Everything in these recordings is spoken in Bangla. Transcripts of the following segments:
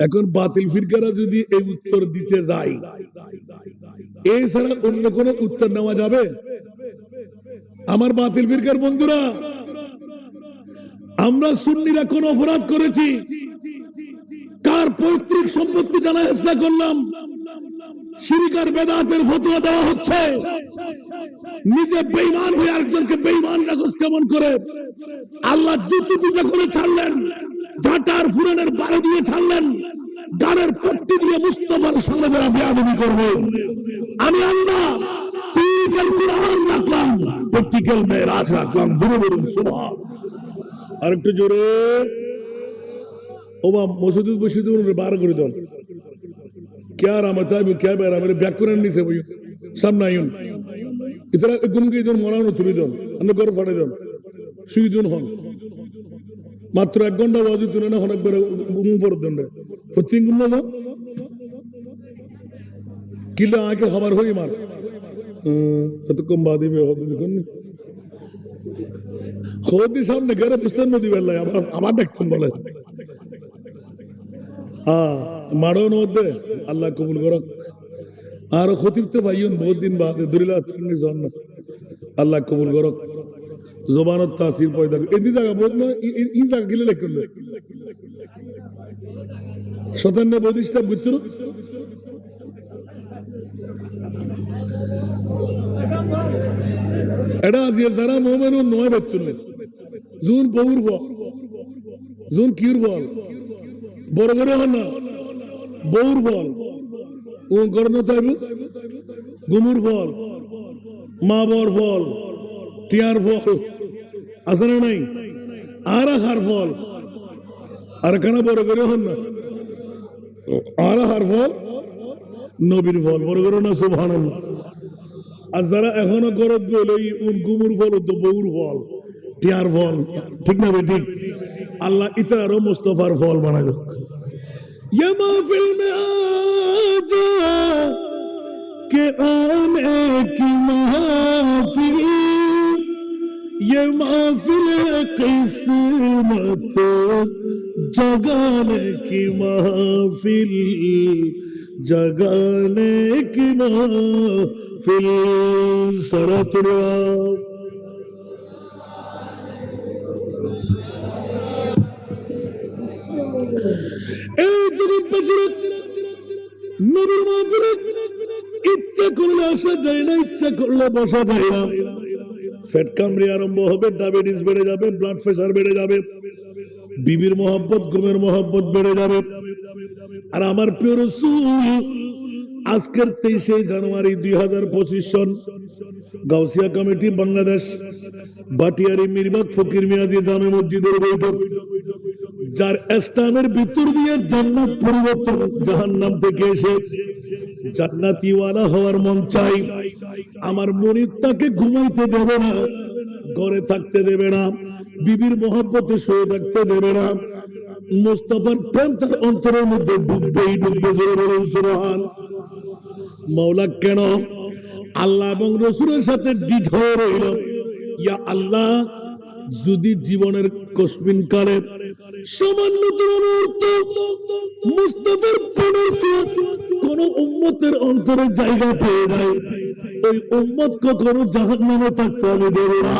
এখন বাতিল ফিরকারা যদি এই উত্তর দিতে যায়, এছাড়া অন্য কোন উত্তর নেওয়া যাবে? আমার বাতিল ফিরকার বন্ধুরা, আমরা সুন্নিরা কোন অপরাধ করেছি? কার পৈতৃক সম্পত্তি জানা চেষ্টা করলাম? শিরক আর বেদাতের ফতোয়া দেওয়া হচ্ছে, নিজে বেঈমান হয়ে আরেকজনকে বেঈমান রাখস কেমন করে? আল্লাহ জুতি পূজা করে ছাড়লেন, ঝাঁটার ফুরানের বারে দিয়ে ছাড়লেন, গানের পট্টি দিয়ে মুস্তাফার সামনে যারা বেয়াদবি করবে, আমি আল্লাহ ফিজিক্যাল কুরআন রাখলাম, প্র্যাকটিক্যাল মেরাজ রাখলাম। জোরে বলুন সুবহান। আর একটু জোরে। ওবা মসজিদ বসিদ বার করে দেন। क्या रामता है क्या बेरा मेरे व्याकरण नहीं से वही सामने आयुन इतना गुमके इधर मरानो तुली दन अन्य कर फाड़े दन सुई दन हन मात्र एक घंटा वाजी तुले ना हन एक बेरा मुंह पर दन रे फतिंग गुम्मा ना किले आके खबर हुई मार तो कम बादी में होती दिखन नहीं खोदी सामने घर पुस्तक में दिवेला यार आवाज़ देखते बोले मारो नोदे अल्लाह कबूल करो आरो खतीब तो भाइयों बहुत दिन बाद दुरिला तन्नी सोना अल्लाह कबूल करो ज़ुबान तासीर पैदा कर इतनी जगह बहुत ना इन जगह किले लेकर ले शतन ने बहुत इस्तेम गुच्छरो एडा अज़िय ज़रा मोमेनो नोए बच्चों जून पावर वॉल जून कीर वॉल বড়গরে হন না বউর ফল ও করণ তাইব গুমুর ফল মা বর ফল টিয়ার ফল আছে না নাই আর হার ফল আর কেন বড়গরে হন না আর হার ফল নবীর ফল বড়গরে না সুবহানাল্লাহ। আর যারা এখনো গরত বলে উন গুমুর ফল তো বউর ফল টিয়ার ফল ঠিক না বে ঠিক अल्लाह इतारो मुस्तफार फॉल बना दो ये महफिल में आजा के आने की महफिल ये महफिल किस्मत जगाने की महफिल जगाने की महफिल सरतुरा ইচ্ছা করলে আসা যায় না, ইচ্ছা করলে বসা যায় না। ফ্যাট কামড়ে আরম্ভ হবে, ডায়াবেটিস বেড়ে যাবে, ব্লাড প্রেসার বেড়ে যাবে, বিবির মহব্বত ঘুমের মহব্বত বেড়ে যাবে। আর আমার প্রিয় রাসূল আজকের 23শে জানুয়ারি 2025 সন গাউসিয়া কমিটি বাংলাদেশ বাটিয়ারি মিরবাগ ফকির মিয়াজি জামে মসজিদের বৈঠক, যার ইসলামের ভিতর দিয়ে জান্নাত পরিবর্তন জাহান্নাম থেকে এসে জান্নাতীওয়ালা হওয়ার মন চাই। আমার মুরিদ তাকে ঘুমাইতে দেবে না, ঘরে থাকতে দেবে না, বিবির মহব্বতে শুয়ে থাকতে দেবে না, মুস্তাফার প্রেম তার অন্তরের মধ্যে ডুববেই ডুববে। জোরে বলুন সুবহান। মাওলা কেন আল্লাহ এবং রাসূলের সাথে দৃঢ় রইল? ইয়া আল্লাহ, যদি জীবনের কসমিন কালে সামান্যতম মুহূর্ত মুস্তাফার প্রেমের কোন উম্মতের অন্তরে জায়গা পেয়ে যায়, ওই উম্মত কখনো জাহান্নামে থাকতে আমি দেব না।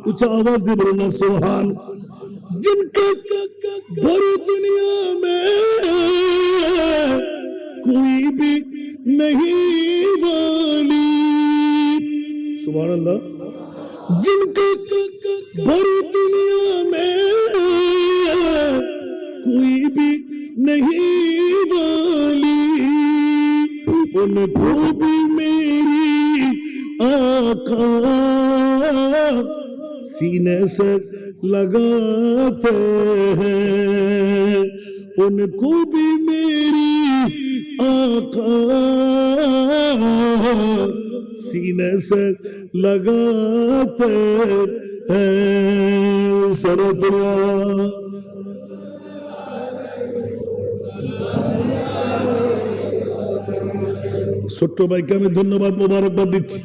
উচ্চ আওয়াজ দিয়ে বলুন না সুবহান। जिनका भरी दुनिया में कोई भी नहीं वाली, सुभान अल्लाह। जिनका भरी दुनिया में कोई भी नहीं वाली, उनको भी मेरी आका सीने से लगाते हैं, उनको भी मेरी आका सीने से लगाते हैं। सरदुआ ছোট্ট ভাইকে আমি ধন্যবাদ মোবারকবাদ দিচ্ছি।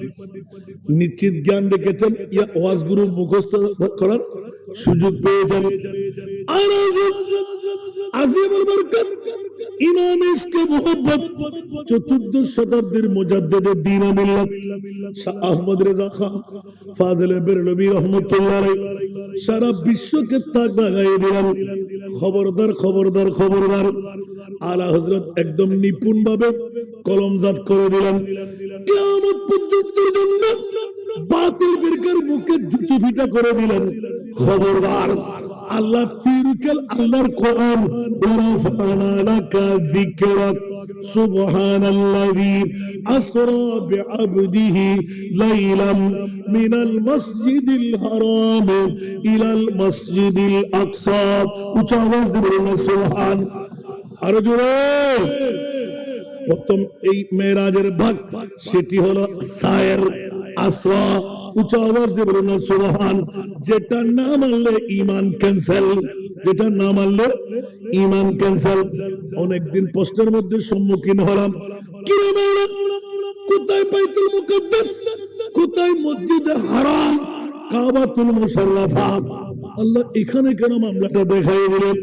নিশ্চিত জ্ঞান রেখেছেন, ইয়া ওয়াজ গুরু মুখস্থ করার সুযোগ পেয়ে যাবে। আর আজিমুল বরকত ইমাম ইশকে মোহাম্মদ চতুর্দশ শতাব্দীর মুজাদ্দিদে দ্বীন মিল্লাত শাহ আহমদ রেজা খান ফাজিলে বেরলভী রহমাতুল্লাহ আলাইহি সারা বিশ্বকে তাক লাগাই দিলেন। খবরদার খবরদার খবরদার, আলা হযরত একদম নিপুণ ভাবে কলমজাত করে দিলেন, কিয়ামত পর্যন্তের জন্য বাতিল ফিরকার মুখে জুতো ফিটা করে দিলেন। খবরদার, আল্লাহ তিরকেল আল্লাহর কোরআন, ওয়ারাফানা লাকা যিকরাক সুবহানাল্লাযী আসরা বিআবদিহি লাইলাম মিনাল মাসজিদিল হারাম ইলাল মাসজিদিল আকসা। উচ্চ আওয়াজ দিয়ে বলুন সুবহান। আরো জোরে। প্রথম এই মেরাজের ভাগ সেটি হলো সায়ের আসরা। উচ্চ আওয়াজ দিয়ে বলুন না সুবহান। যেটা না মানলে ঈমান ক্যান্সেল, যেটা না মানলে ঈমান ক্যান্সেল। অনেকদিন প্রশ্নের মধ্যে সম্মুখীন হলাম, কি রে মাওলানা, কোথায় বাইতুল মুকাদ্দাস, কোথায় মসজিদে হারাম, কাবাতুল মুশাররাফা? আল্লাহ এখানে কেন মামলাটা দেখাই দিলেন?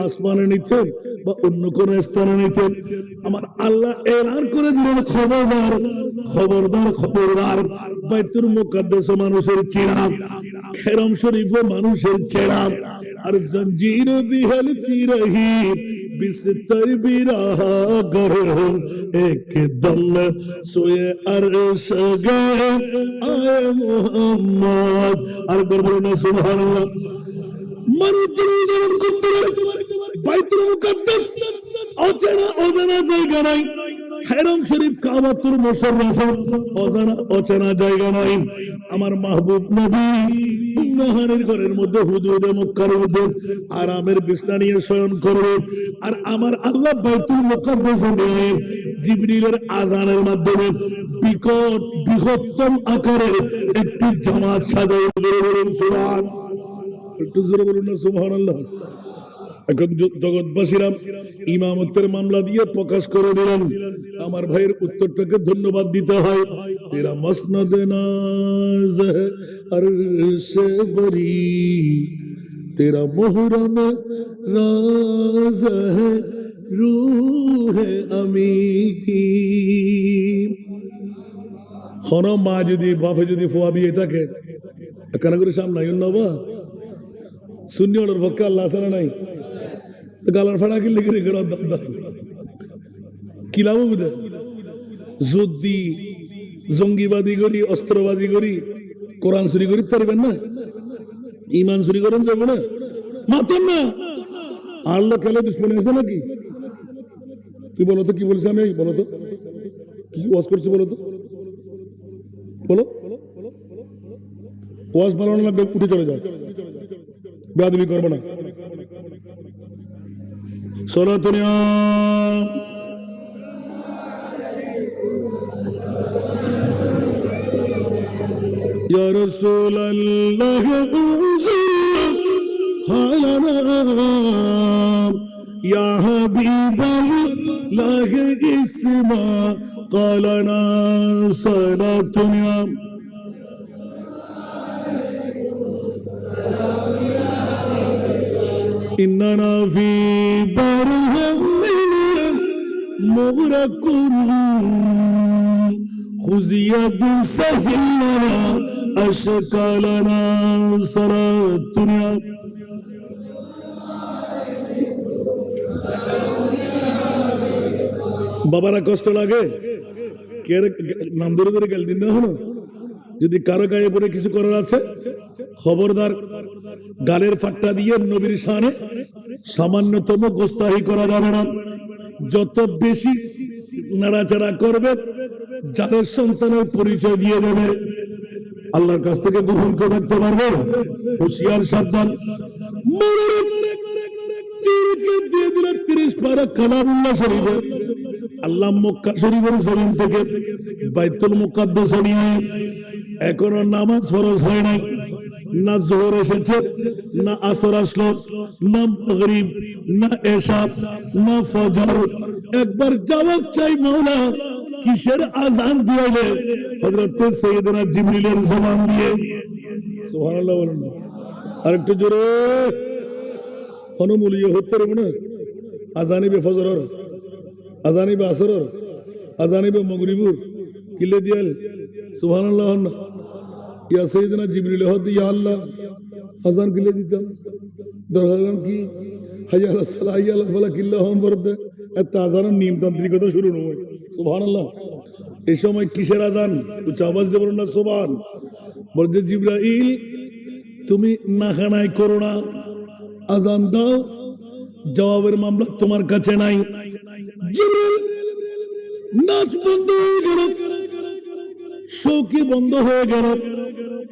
আসমানে নিতে বা অন্য কোন স্থানে নিতে? আমার আল্লাহ এলান করে দিলেন, খবরদার খবরদার খবরদার, বাইতুল মুকাদ্দাস মানুষের চেনা, হেরম শরীফ মানুষের চেনা, আর জঞ্জির বিহলতি রহি বিস্তর বিরাহ গরম একদম সোয়ে আরশ গে আয়ে মুহাম্মদ। আর বলবো না সুবহানাল্লাহ। মানুষ জীবন করতে পারে বাইতুল মুকাদ্দাস অচেনা অজানা জায়গা নাই, হেরম শরীফ কাবাতুল মুশাররাফা অজানা অচেনা জায়গা নাই। আমার মাহবুব নবী উম্মাহানের ঘরের মধ্যে হুদুদে মক্কার মধ্যে আরামের বিছানা নিয়ে শয়ন করবে, আর আমার আল্লাহ বাইতুল মুকাদ্দাসে নিয়ে জিবরিলের আযানের মাধ্যমে বিকট বৃহত্তম আকারের একটি জামাত সাজায়। বলুন সুবহান। একটু জোরে বলুন না সুবহানাল্লাহ। এখন জগৎবাসীরা ইমামতের মামলা দিয়ে প্রকাশ করে দিলেন। আমার ভাইয়ের উত্তরটাকে ধন্যবাদ দিতে হয়। তেরা মসনদ নাজ হ্যায় আরশে বরি, তেরা মুহরম রাজ হ্যায় রূহে আমিন। হন মা যদি বাপে যদি ফোয়া বিয়ে থাকে কেন করে সামনে নবা শূন্য ওর পক্ষে আল্লাহ আসানা নাই, গালার ফাড়া কিনলে কি রেখে কি লাভ বুঝে? যদি জঙ্গিবাদী করি, অস্ত্রবাদী করি, কোরআন চুরি করি পারবেন না, ইমান চুরি করেন যাবো না, মাতেন না। আল্লাহ খেলে দুশ্মনী আছে নাকি? তুই বলো তো কি বলছি আমি, বলো তো কি ওয়াজ করছি, বলো তো, বলো। ওয়াজ ভালো না লাগবে উঠে চলে যায়, বেয়াদবি করবো না। সলাতুনিয়া ইয়া রাসূলুল্লাহ হালানা ইয়া হাবিবাল্লাহ ইসমা ক্বালানা সলাতুনিয়া إننا في برهم مغرق خزية سهلنا أشكالنا صلاة الدنيا বাবারা কষ্ট লাগে নাম ধরে ধরে গেল দিন না হলো। যদি কারো গায়ে পড়ে কিছু করার আছে খবরদার, গালের ফাট্টা দিয়ে নবীর শানে সামান্যতম গোস্তাহি করা যাবে না। যত বেশি নাড়াচাড়া করবে যাদের সন্তানের পরিচয় দিয়ে দেবে আল্লাহর কাছ থেকে গ্রহণ করে রাখতে পারবে। হুঁশিয়ার সাবধান। দিয়ে দিল 30 পারা কালামুল্লাহ শরীফে, আল্লাহ মক্কা শরীফের জমিন থেকে বাইতুল মুকাদ্দাস নিয়ে এখনো নামাজ ফরজ হয় নাই, না জোহর এসেছে, না আসর আসলো, না মাগরিব, না এশা, না ফজর। একবার জবাব চাই মাওলা, কিসের আযান দিয়েছে? হযরত সাইয়েদনা জিবরিলের জবান দিয়ে। সুবহানাল্লাহ বলুন আরেকটু জোরে। অনুমূল্য হতে পারবে না আযানে বেফজর আজানিবে আসরর, আজানিবে মগরিবুর, কিলে দিয়াল সুবহানাল্লাহ না ইয়া সাইয়্যিদিনা জিবরিল হদি ইয়া আল্লাহ আজান কিলে দিতাম দরকার কি হাইয়া আলাস সালাহ হাইয়া আলাল ফালাহ কিল্লা হন বরদে এত আজানের নিয়মতান্ত্রিকতা শুরু নয় সুবহানাল্লাহ। এই সময় কিসের আজান? উচ্চ আওয়াজ দিয়ে বলুন না সুবহান। বলছে জিবরাইল তুমি নাখানাই করো না, আজান দাও, জবাবের মামলা তোমার কাছে নাই। জিবরাইল নাচ বন্ধ হয়ে গেল, শৌকি বন্ধ হয়ে গেল,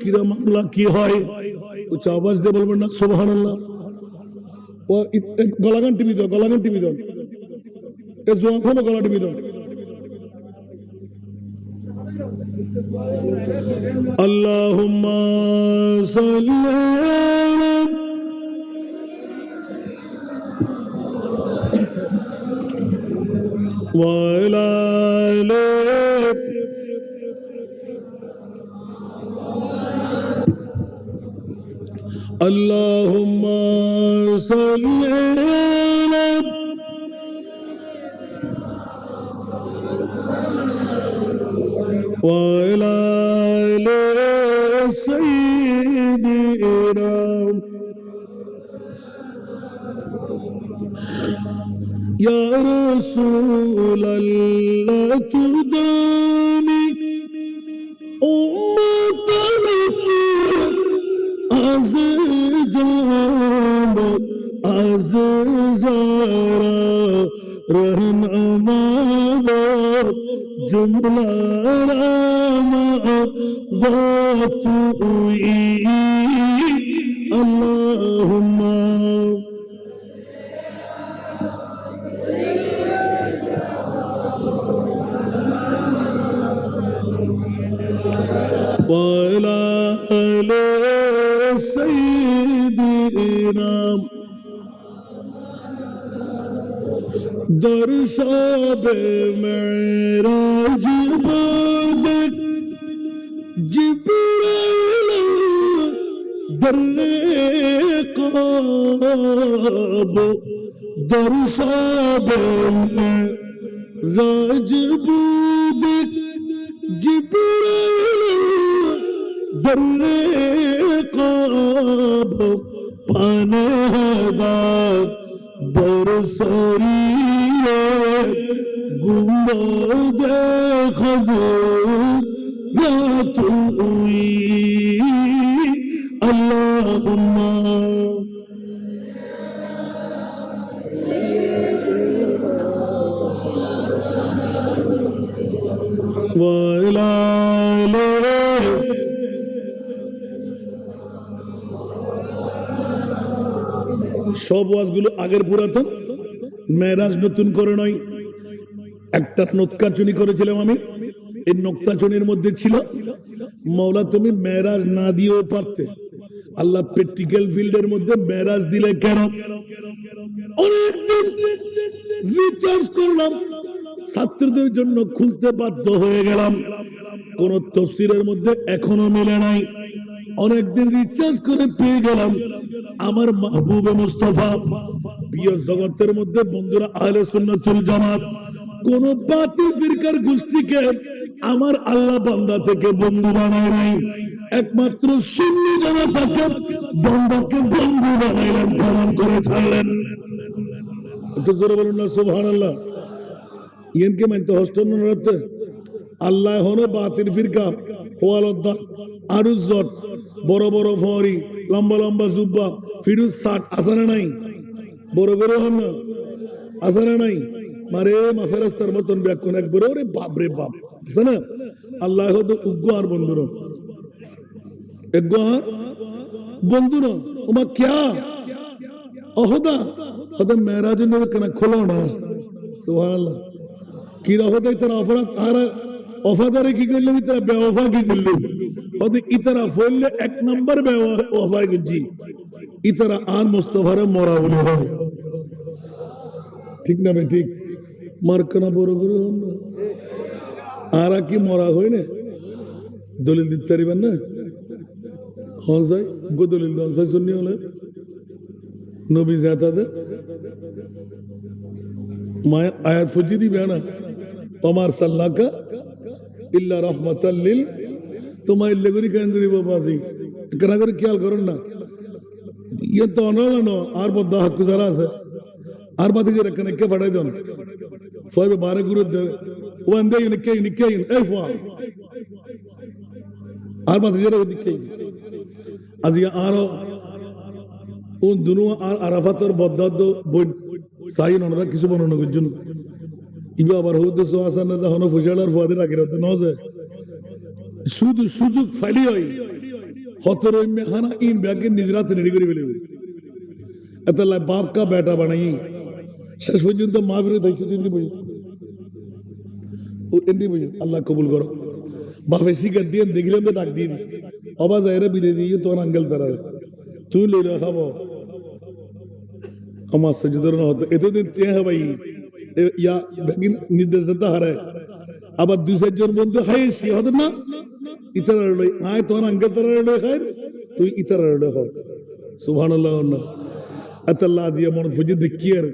কিরা মামলা কি হয়? উচ্চ আওয়াজ দিয়ে বলবেন না সুবহানাল্লাহ। ও গলাগান টিভি দাও, গলাগান টিভি দাও, এ জোয়া খানো গলা টিভি দাও। আল্লাহুম্মা সাল্লি আলা ওয়া আলা আলি আল্লাহুম্মা সাল্লি আলা ওয়া আলা আলি সাইয়্যিদিনা ইয়া রাসূলাল্লাহ তুদানি উম্মাতানা আজ জান আজ জারা রহমা জুমলা রামা তুই আল্লাহুম্মা ওয়া আলা আলি সাইয়্যিদিনা در شب معراج بعد جبرائیل در قاب در شب معراج بعد جبرائیل در قاب پناهگاه برسریه گنبد خضراتوی اللهم وعلى آله সব ওয়াজগুলো আগের পুরাতন, মেরাজ নতুন করে নয়। একটা নোক্তাচুনি করেছিলাম আমি, এই নোক্তাচুনির মধ্যে ছিল মৌলা তুমি মেরাজ না দিয়েও পারতে, আল্লাহ প্র্যাকটিক্যাল ফিল্ডের মধ্যে মেরাজ দিলে কেন? অনেকদিন রিচার্জ করলাম, ছাত্রদের জন্য খুলতে বাধ্য হয়ে গেলাম, কোন তফসিরের মধ্যে এখনো মিলে নাই। অনেকদিন রিচার্জ করে পেয়ে গেলাম আমার মাহবুবে মুস্তাফা প্রিয় জগতের মধ্যে বন্ধুরা আহলে সুন্নাতুল জামাত কোন বাতিল ফিরকার গোষ্ঠীকে আমার আল্লাহ বান্দা থেকে বন্ধু বানায় নাই, একমাত্র সুন্নি জামাতকে বান্দাকে বন্ধু বানাইলেন, প্রমাণ করে ছাড়লেন। একটু জোরে বলুন না সুবহানাল্লাহ। ইয়েনকে মানতে হস্টেল রাতে আল্লাহ হলো বাতিল ফিরকা খোয়ালদ্দা আরুজ্জত বড় বড় ফরি লম্বা লম্বা জুব্বা ফিরুজ সাট আসানা নাই, বড় বড় হন না আসানা নাই, মারে মাফেরাস্তার মতন ব্যাকুন একবার ওরে বাপ রে বাপ আছে না। আল্লাহ হতো উগ্র আর বন্ধুর আর বন্ধুর ওমা ক্যা অহদা হতে মেরাজ কেনা খোলো না সুবহানাল্লাহ। কিরা হতে তারা অপরাধ আর অফাদারে কি করলাম, ইতারা বেওফা কি করলাম হতে ইতারা ফললে এক নম্বর বেওফা গেছি, ইতারা আর মুস্তাফারে মরা বলে হয়, ঠিক না ভাই? ঠিক মার্কানা বড় করে হন না আর কি মরা হয় না, দলিল দিতে পারিবেন না হনসাই গো দলিল হনসাই শুনি হলে নবী জাতাদে মায়া আয়াত ফুজি দিবে না, ওমার সাল্লাকা ইল্লা রাহমাতাল লিল, তোমার লেগুরি কেন দিই বাবাজি, কেন করে খেয়াল করেন না, ইয়ে তো অনলাইন আর বদ্ধ হাক্কু যারা আছে আর বাতি যে রেখে নেকে ফাটাই দেন ফয়বে বারে গুরু দে ওয়ান দে নিকে এই ফা আর বাতি যে রেখে আজি আরো উন দুনু আর আরাফাতর বদ্ধ বই সাই নরা কিছু বর্ণনা করছেন ইবা আবার হুদ সো আসান না হনো ফুজালার ফুয়াদে রাখি রাতে নজে শুধু সুযোগ ফালি হয় খতরে মেখানা ইন ব্যাগে নিজরাতে রেডি করে ফেলে এতলা বাপ কা বেটা বানাই শেষ পর্যন্ত মাহফিলে তাই দিন দি বই ও এন্দি বই আল্লাহ কবুল করো বাপে শিকার দিয়ে দেখলাম তো ডাক দিয়ে অবা যায়রা বিদে দিয়ে তোর আঙ্গেল তারা তুই লইলে খাবো আমার সজদর না হতো এতদিন তে হে ভাই ইয়া বেগিন নির্দেশ দিতে হারে আবার দুই চারজন বন্ধু খাইছি হতো না ইতারা লই আয় তোর আঙ্গেল তারা লই খাই তুই ইতারা লই খাও সুবহানাল্লাহ আতাল্লাহ আজিয়া মন ফুজি দেখি আর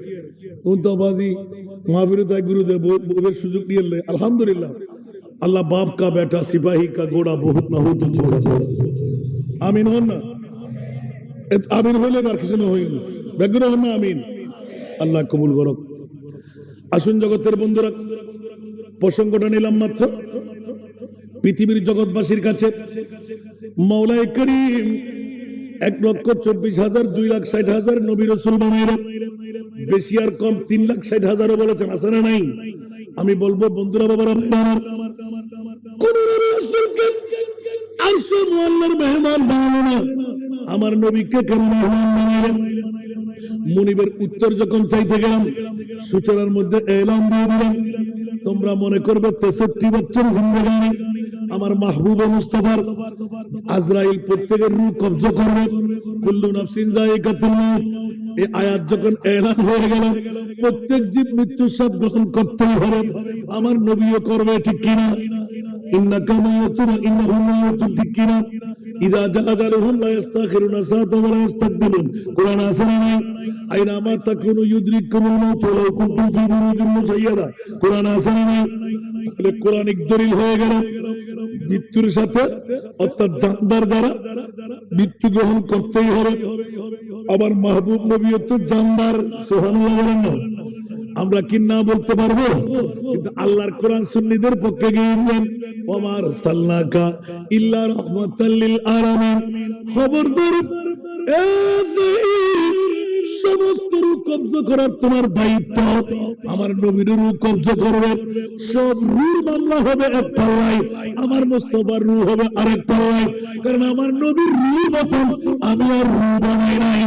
উন তো বাজি মাহফিলে তাই গুরুদেব বহুত সুযোগ দিয়ে ले अल्हम्दुलिल्लाह अल्लाह बाप का बेटा सिपाही का घोड़ा बहुत ना हो तो थोड़ा थोड़ा आमीन हो ना आमीन হলে আর কিছু না হইল বেগুন হন না আমিন আল্লাহ কবুল করুক আসুন জগতের বন্ধুরা প্রসঙ্গটা নিলাম মাত্র পৃথিবীর জগৎবাসীর কাছে মাওলায়ে করিম 1,24,000 2,60,000 নবী রাসূল বানাইলেন বেশি আর কম 3,60,000 বলেছেন আছে না নাই আমি বলবো বন্ধুরা বাবারা ভাইরা কোন নবী রাসূলকে আরশে মুআল্লার মেহমান বানালো না আমার নবীকে কেন মেহমান বানাইলেন মুনিবের উত্তর যখন চাইতে গেলাম সূচনার মধ্যে এলান দিয়ে দিলাম তোমরা মনে করবে 63 বছর জিন্দেগানি আমার মাহবুব মুস্তাফার আজরাইল প্রত্যেকের রূহ কবজা করবে কুল্লু নাফসিন যায়িকাতুল মাউত এই আয়াত যখন এলান হয়ে গেল প্রত্যেক জীব মৃত্যুর স্বাদ গ্রহণ করতেই হবে আমার নবীও করবে ঠিক কিনা ইন্নাকা মাইয়াতুন ইন্নাহুম মাইয়াতুন ঠিক কিনা ইদা জাআজালুহুম লা ইস্তাখিরুনা সাআতান ওয়া লা ইস্তাকদিমুন কুরআন আসরে নাই আইনা মা তাকুনু ইউদরিকুমুল মাউত ওয়া কুনতুম ফি বুরুজিন মুসাইয়াদা কুরআন আসরে নাই তাহলে কোরআনিক দলিল হয়ে গেল মৃত্যুর সাথে অর্থাৎ জানদার যারা মৃত্যু গ্রহণ করতেই হবে আবার মাহবুব নবী তো জানদার সুবহানাল্লাহ বলেন না আমরা কি না বলতে পারবো কিন্তু আল্লাহর কোরআন সুন্নিদের পক্ষে গিয়েছেন ওমার সাল্লাকা ইল্লা রাহমাতাল লিল আলামিন খবরদার সমস্ত রূহ কবজা করার তোমার দায়িত্ব আমার নবীর রূহ কবজা করবে সব রূহ মামলা হবে এক পাল্লায় আমার মুস্তাফার রূহ হবে আরেক পাল্লায় কারণ আমার নবীর রূহ মতন আমি আর রূহ বানাই নাই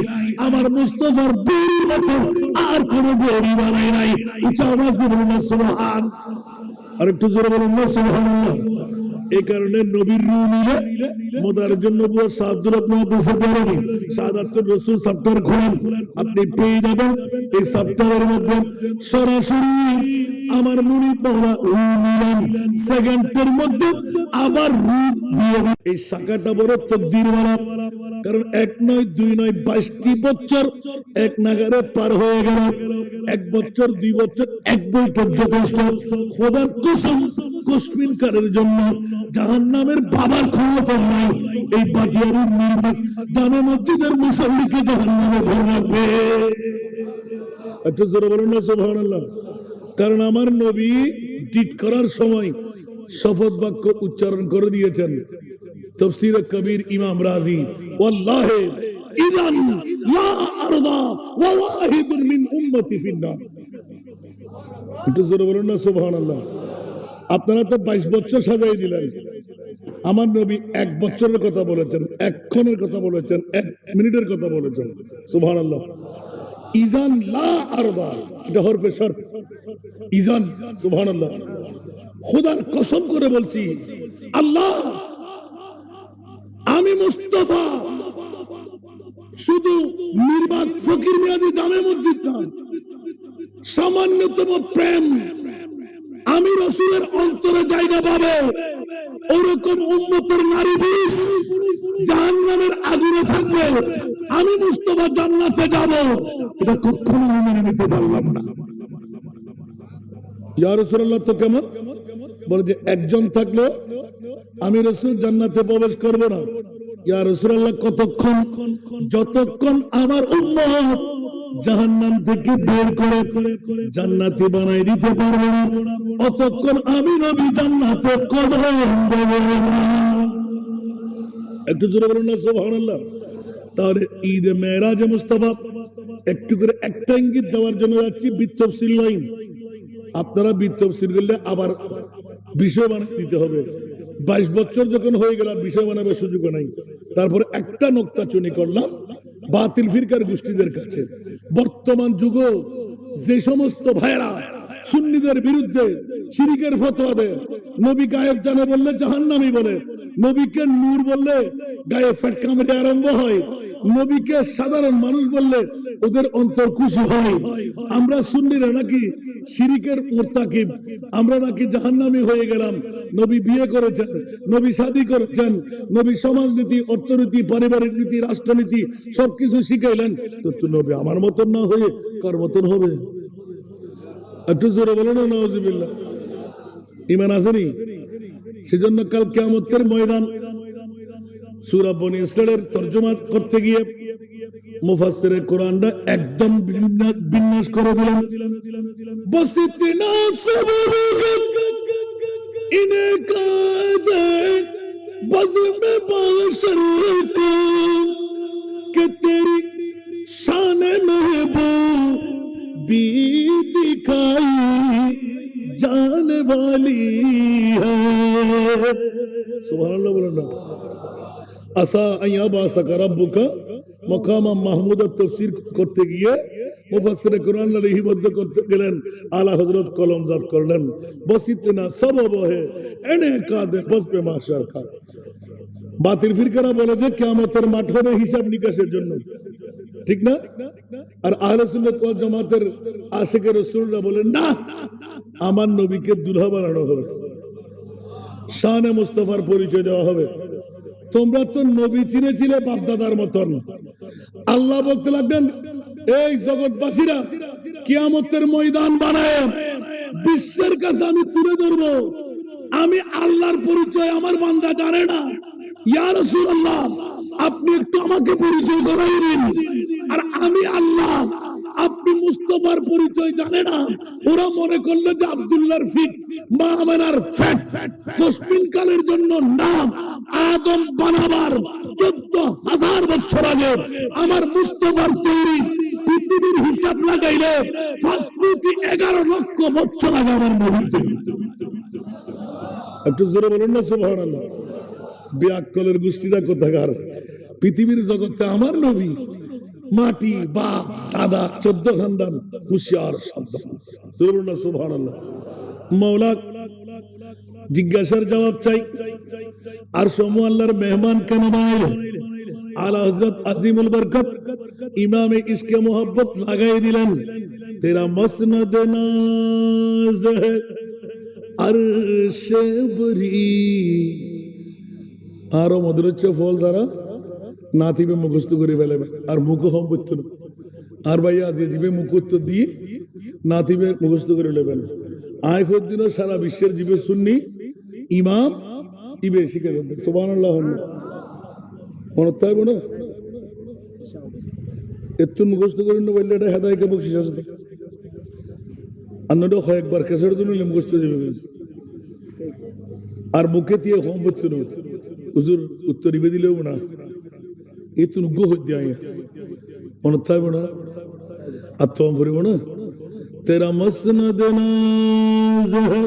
আমার মুস্তাফার বড়ি মতন আর কোনো বড়ি বানাই নাই উচ্চ আওয়াজ দিয়ে বলুন না সুবহান আর একটু জোরে বলুন না সুবহানাল্লাহ এই কারণে নবীর রূহ নিলে মুদাররিজুন নবুওয়াত সাদুল মুহাদ্দিস দেওয়ানি শাহাদাতুর রাসূল চ্যাপ্টার খুলেন আপনি পেয়ে যাবেন এই চ্যাপ্টারের মধ্যে সরাসরি আমার মুনিব বাবা রূহ নিলেন সেকেন্ডের মধ্যে আবার রূহ দিয়ে এই শাখাটা বড় তকদির ওয়ালা কারণ এক নয় দুই নয় 22টি বছর এক নাগারে পার হয়ে গেল এক বছর দুই বছর এক বৈঠক যথেষ্ট খোদার কসম কসমিন কারের জন্য জাহান্নামের বাবার ক্ষমতা নাই এই বাটিয়ারির নির্বাক জামে মসজিদের মুসল্লিকে জাহান্নামে ধরে রাখবে আচ্ছা জোরে বলুন না সুবহানাল্লাহ কারণ আমার নবী টিট করার সময় শপথ বাক্য উচ্চারণ করে দিয়েছেন তাফসীর কবির ইমাম রাজি ওয়াল্লাহি ইযান লা আরদা ওয়া ওয়াহিদুন মিন উম্মতি ফিন্নার একটু জোরে বলুন না সুবহানাল্লাহ আপনারা তো 22 বছর সাজাই দিলেন আমার নবী 1 বছরের কথা বলেছেন 1 ক্ষণের কথা বলেছেন 1 মিনিটের কথা বলেছেন সুবহানাল্লাহ ইজান লা আরদা এটা হরফে শর্ত ইজান সুবহানাল্লাহ খোদার কসম করে বলছি আল্লাহ আমি মুস্তাফা শুধু মিরবাদ ফকির মিয়াদি জামে মসজিদ না সামান্যতম প্রেম আমি রাসূলের অন্তরে জায়গা পাবে ওরকম উম্মতের নারী পুরুষ জাহান্নামের আগুনে থাকবে আমি মুস্তাফা জান্নাতে যাব এটা কখনো মেনে নিতে পারলাম না ইয়া রাসূলুল্লাহ তো কেমন? বলে যে একজন থাকলো আমি রাসূল জান্নাতে প্রবেশ করব না। ইয়া রাসূলুল্লাহ কতক্ষণ? যতক্ষণ আমার উম্মত জাহান্নাম থেকে বের করে জান্নাতি বানাই দিতে পারবে না, অতক্ষণ আমি নবী জান্নাতে কদম দেব না। একটু জোরে বলুন না সুবহানাল্লাহ। তাহলে ঈদে মেরাজে মুস্তাফা একটু করে একটা ইঙ্গিত দেওয়ার জন্য যাচ্ছি, বিতফসিল লাইন। আপনারা বিতফসিল করলে আবার বিষয় বানিয়ে দিতে হবে। 22 বছর যখন হয়ে গেল বিষয় বানাবার সুযোগ নাই। তারপরে একটা নোক্তা চুনি করলাম বাতিল ফিরকার গোষ্ঠীদের কাছে। বর্তমান যুগ যে সমস্ত ভাইরা সুন্নিদের বিরুদ্ধে শিরিকের ফতোয়া দেয়, নবী গায়েব জানে বললে জাহান্নামী বলে, নবীকে নূর বললে গায়ে ফেটকা মেরে আরম্ভ হয়, নবীকে সাধারণ মানুষ বললে ওদের অন্তর খুশি হয়। আমরা সুন্নিরা নাকি শিরিকের মুরতাকিব, আমরা নাকি জাহান্নামী হয়ে গেলাম। নবী বিয়ে করেছেন, নবী শাদী করেছেন, নবী সমাজনীতি, অর্থনীতি, পারিবারিক নীতি, রাষ্ট্রনীতি সবকিছু শিখাইলেন। তো নবী আমার মতন না হয়ে কার মতন হবে? একটু জোরে বলো না নাউজুবিল্লাহ। ঈমান আসেনি? সেজন্য কাল কিয়ামতের ময়দান সূরা বনী ইসরাঈলের তরজমা করতে গিয়ে মুফাসসিরে কোরআনটা একদম বিন্যাস করে দিলেন। বসিতনা সবরুকা ইনে কাদে বজমে বাশর কো কে তেরি শানে महबूबी दिखाई जाने वाली है। सुभान अल्लाह बोलो ना। আসা আইয়াবা সাকারাব্বুকা মাকামা মাহমুদা তাফসীর করতে গিয়ে মুফাসসিরে কোরআন লিপিবদ্ধ করতে গেলেন, আলা হযরত কলমজাত করলেন বসিতনা সবব হে এনে কাদে বসবে মাশার কা। বাতিল ফিরকারা বলে যে কিয়ামতের মাঠ হবে হিসাব নিকাশের জন্য, ঠিক না? আর আহলে সুন্নাত ওয়াল জামাতের আশিকে রাসূলরা বলেন না, আমার নবীকে দুলহা বানানো হবে, শানে মুস্তাফার পরিচয় দেওয়া হবে। তোমরা তো নবী চিনেছিলে বাপদাদার মতন। আল্লাহ বলতে লাগলেন এই জগৎবাসীরা কিয়ামতের ময়দান বানায় বিশ্বের কাছে আমি তুলে ধরবো আমি আল্লাহর পরিচয় আমার বান্দা জানে না। ইয়া রাসূলুল্লাহ আপনি একটু আমাকে পরিচয় করাই দিন। আর আমি আল্লাহ, আপনি মুস্তাফার পরিচয় জানে না। ওরা মনে করলো যে আব্দুল্লাহর ফিট, মা আমেনার ফ্যাট, তসবিন কালের জন্য নাম আদম বানাবার 14,000 বছর আগে আমার মুস্তাফার তৈরি পৃথিবীর হিসাব লাগাইলে 11 লক্ষ বছর আগে আমার নবীর তৈরি। একটু জোরে বলুন না সুবহানাল্লাহ। বিয়াক্কলের গোষ্ঠীরা কোথাকার? পৃথিবীর জগতে আমার নবী মাটি, বাপ, দাদা, 14 খানদান, হুশিয়ার সাবধান। জোরে না সুবহানাল্লাহ। মাওলা জিজ্ঞাসার জবাব চাই, আর সমু আল্লাহর মেহমান কেন বানাইলেন? আলা হযরত আজিমুল বরকত ইমামে ইশকে মোহাব্বত লাগাই দিলেন, তেরা মসনদ নাজ है अर्श बरी। আরো মধুর হচ্ছে ফল যারা নাতিবে মুখস্থ করে ফেলেবে আর মুখ সম্পত্তি না। আর ভাইয়া আজ জীবে মুখস্থ দিয়ে নাতিবে মুখস্থ করে নেবেন। আয় দিন সারা বিশ্বের জীবে সুন্নি ইমাম ইবে শিখে দেন। সুবহানাল্লাহ। মনে থাকবে না এত মুখস্থ করে না বললে এটা হেদায়েতকে বকশিশ আছে। অন্যটা কয়েকবার কেসের জন্য মুখস্থ দিবে আর মুখে দিয়ে সম্পত্তি না হুজুর উত্তর দিবে দিলেও না এত গো হইতে আয় মনে থাকবে না। আর তো ফুরিব না তেরা মসনদ নাজ है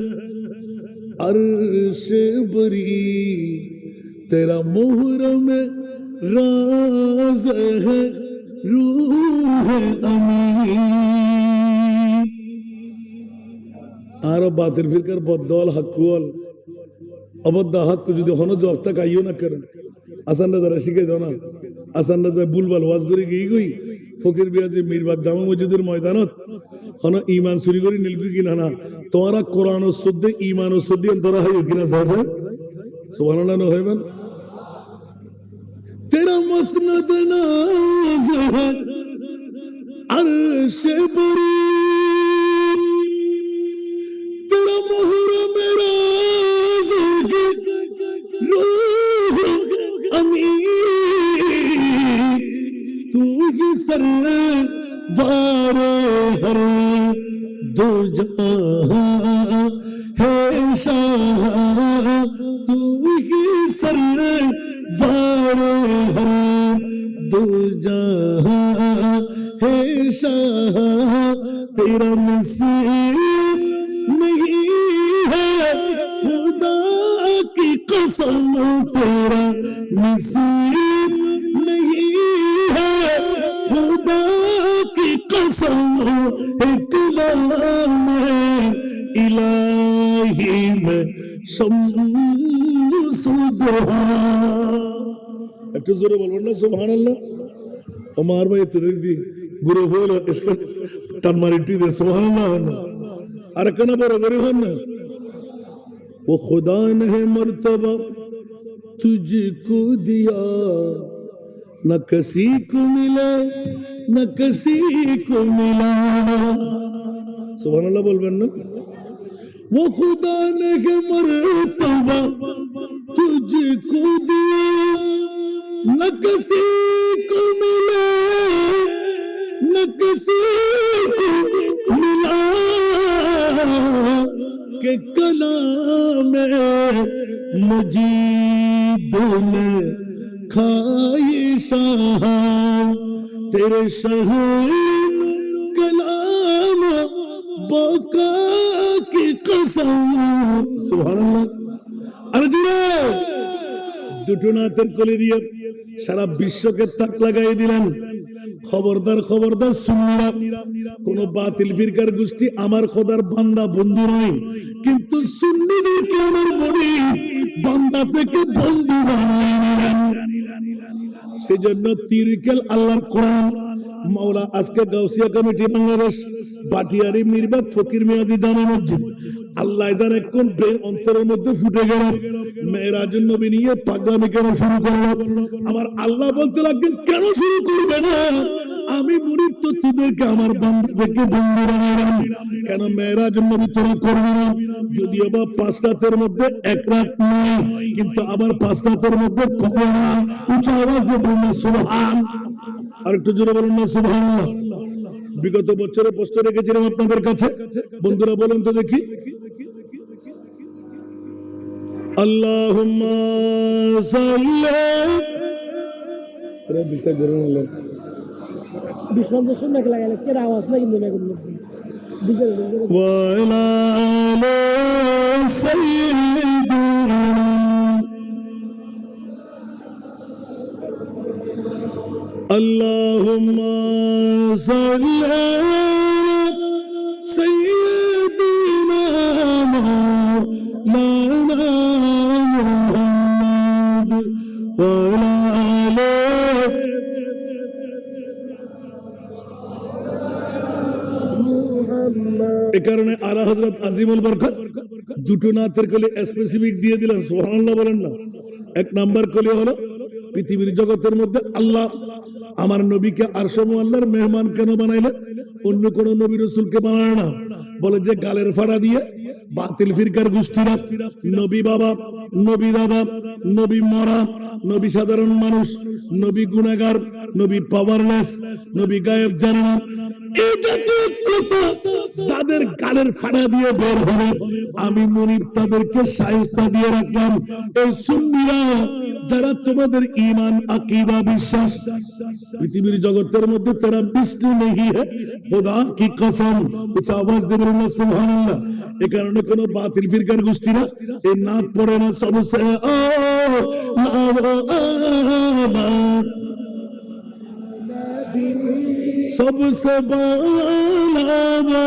अर्श बरी तेरा मुहरम राज है रूह अमी। আর বাতিল ফিরকার বদল হাকুল অবদ্ধ হক যদি হন জব তক আইও না করেন আসান যারা শিখে দাও না আসান বুলবাল ওয়াজ করে গিয়ে গই ফকির বিয়াজি মিরবাগ জামা মসজিদের ময়দানত হন ইমান চুরি করে নিলবি কিনা না তোরা কোরআন ও শুদ্ধে ইমান ও শুদ্ধি তোরা হয় কিনা সহজে সুবহানাল্লাহ ন হইবেন। তেরা মসনদ নাজ है अर्श बरी सरवारे हर दो जहां है शाह तू ही सरवारे हर दो जहां है शाह तेरा मिसाल नहीं है खुदा की कसम तेरा मिसाल नहीं है खुदा की कसम एक नाम इलाही में शम्सुद्दोहा একটু জোরে বলবেন না সুবহানাল্লাহ ওমর ভাই তুই গুরু হলো इसका টান মারিটি দে সুবহানাল্লাহ আর কেন বড় করে হন না वो खुदा ने मर्तबा तुझको दिया न किसी को मिले न किसी को मिला सुभान अल्लाह बोलबेन ना वो खुदा ने मर्तबा तुझको दिया न किसी को मिले न किसी को मिला के कलाम मजीद ने खाई शाह तेरे शाह कलाम बका की कसम सुभान अल्लाह अर्जुन দুটো নাতের কোলে দিয়ে সারা বিশ্বকে তাক লাগাই দিলেন খবরদার খবরদার সুন্নিরা কোন বাতিল ফিরকার গোষ্ঠী আমার খোদার বান্দা বন্ধু নয় কিন্তু সুন্নিদেরকে আমার মনে বান্দা থেকে বন্ধু বানাই নিলেন সেজন্য তিরিকেল আল্লাহর কোরআন মাওলা আজকে গাউসিয়া কমিটি বাংলাদেশ বাটিয়ারি মিরবাগ ফকির মিয়াজি জামে মসজিদ আল্লাহ এদার কোন ব্রেন অন্তরের মধ্যে ফুটে গেল মেরাজুন নবী নিয়ে পাগলামি কেন শুরু করলো আমার আল্লাহ বলতে লাগলেন কেন শুরু করবে না আমি মুরিদ তো তোদেরকে আমার বান্দা থেকে বন্ধু বানালাম কেন মেরাজুন নবী তোরা করবি না যদিও বা 5 রাতের মধ্যে এক রাত নাই কিন্তু আবার 5 রাতের মধ্যে কবে না উচ্চ আওয়াজ দিয়ে বলুন সুবহান আর একটু জোরে বলুন না সুবহানাল্লাহ বিগত বছরে প্রশ্ন রেখেছিলাম আপনাদের কাছে বন্ধুরা বলুন তো দেখি আল্লাহুম্মা সাল্লি প্রতিষ্ঠা করুন আল্লাহ বিশ্বন্ধ শুনে লাগালে কি আওয়াজ না কিন্তু মেঘের মধ্যে ওয়া আলা সাইয়্যিদিনা আল্লাহুম্মা সাল্লি আলা সাইয়্যিদিনা মাওলানা মুহাম্মদ ওয়া আলা আলিহি এ কারণে আলা হযরত আজিমুল বরকত দুটো নাতের কলি স্পেসিফিক দিয়ে দিলেন সুবহানাল্লাহ বলেন না এক নাম্বার কলি হলো পৃথিবীর জগতের মধ্যে আল্লাহ আমার নবীকে আরশে মুআল্লার মেহমান কেন বানাইলেন অন্য কোন নবী রাসূলকে বানায় না বলে যে গালের ফাড়া দিয়ে বাতিল ফিরকার গোষ্ঠীরা নবী বাবা নবী দাদা নবী মরা নবী সাধারণ মানুষ নবী গুনাহগার নবী পাওয়ারলেস নবী গায়েব জানে না এই জাতীয় কথা যাদের গালের ফাড়া দিয়ে বের হবে আমি মুনিব তাদেরকে শায়েস্তা দিয়ে রাখলাম এই সুন্নিরা যারা তোমাদের ঈমান আকীদা বিশ্বাস পৃথিবীর জগতের মধ্যে তেরা বিষ্ণু নেই হে খোদা কি কসম উচ্চ আওয়াজ দিয়ে বলুন সুবহানাল্লাহ এই কারণে কোন বাতিল ফিরকার গোষ্ঠীরা এই নাত পড়ে না সবসে सबसे बाला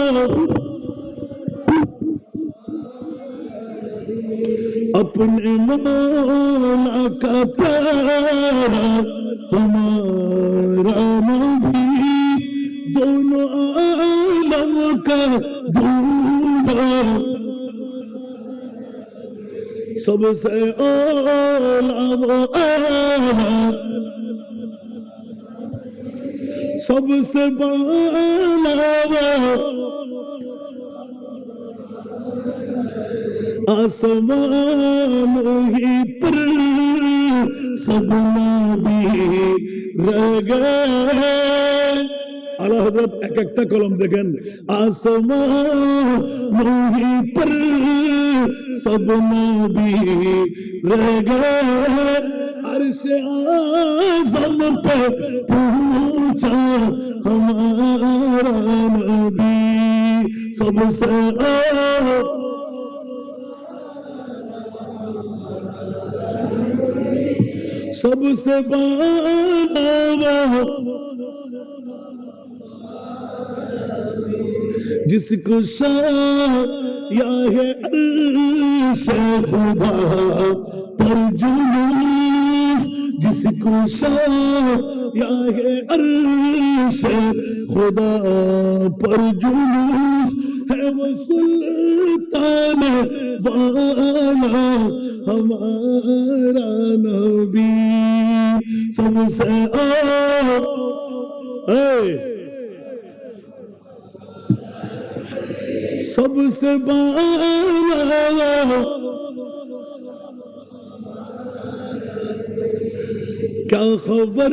अपने मौला का प्यारा हमारा नबी दोनों आलम का दूल्हा सबसे आला सबसे बाला आसमान ही पर सब नबी रह गए। आला हजरत एक একটা কলম দেখেন, आसमान ही पर सब नबी रह गए, अर्श आज़म पे पूछा हमारा नबी सबसे सबसे बाला जिसको शाया है अर्श खुदा पर जुलूस, जिसको शाया है अर्श खुदा पर जुलूस, है वो सुल्तान वाला हमारा नबी सबसे सबसे बाला क्या खबर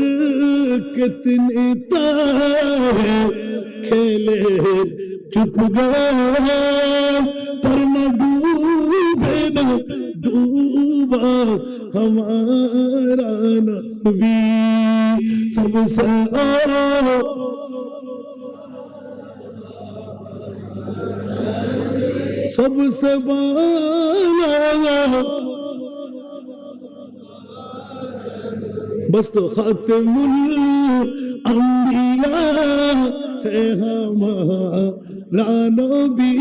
कितनी तारे खेले चुप गए, पर न डूबे न डूबा हमारा नबी सबसे सबसे बाला बस तो खातिमुल अंबिया है हमारा नबी,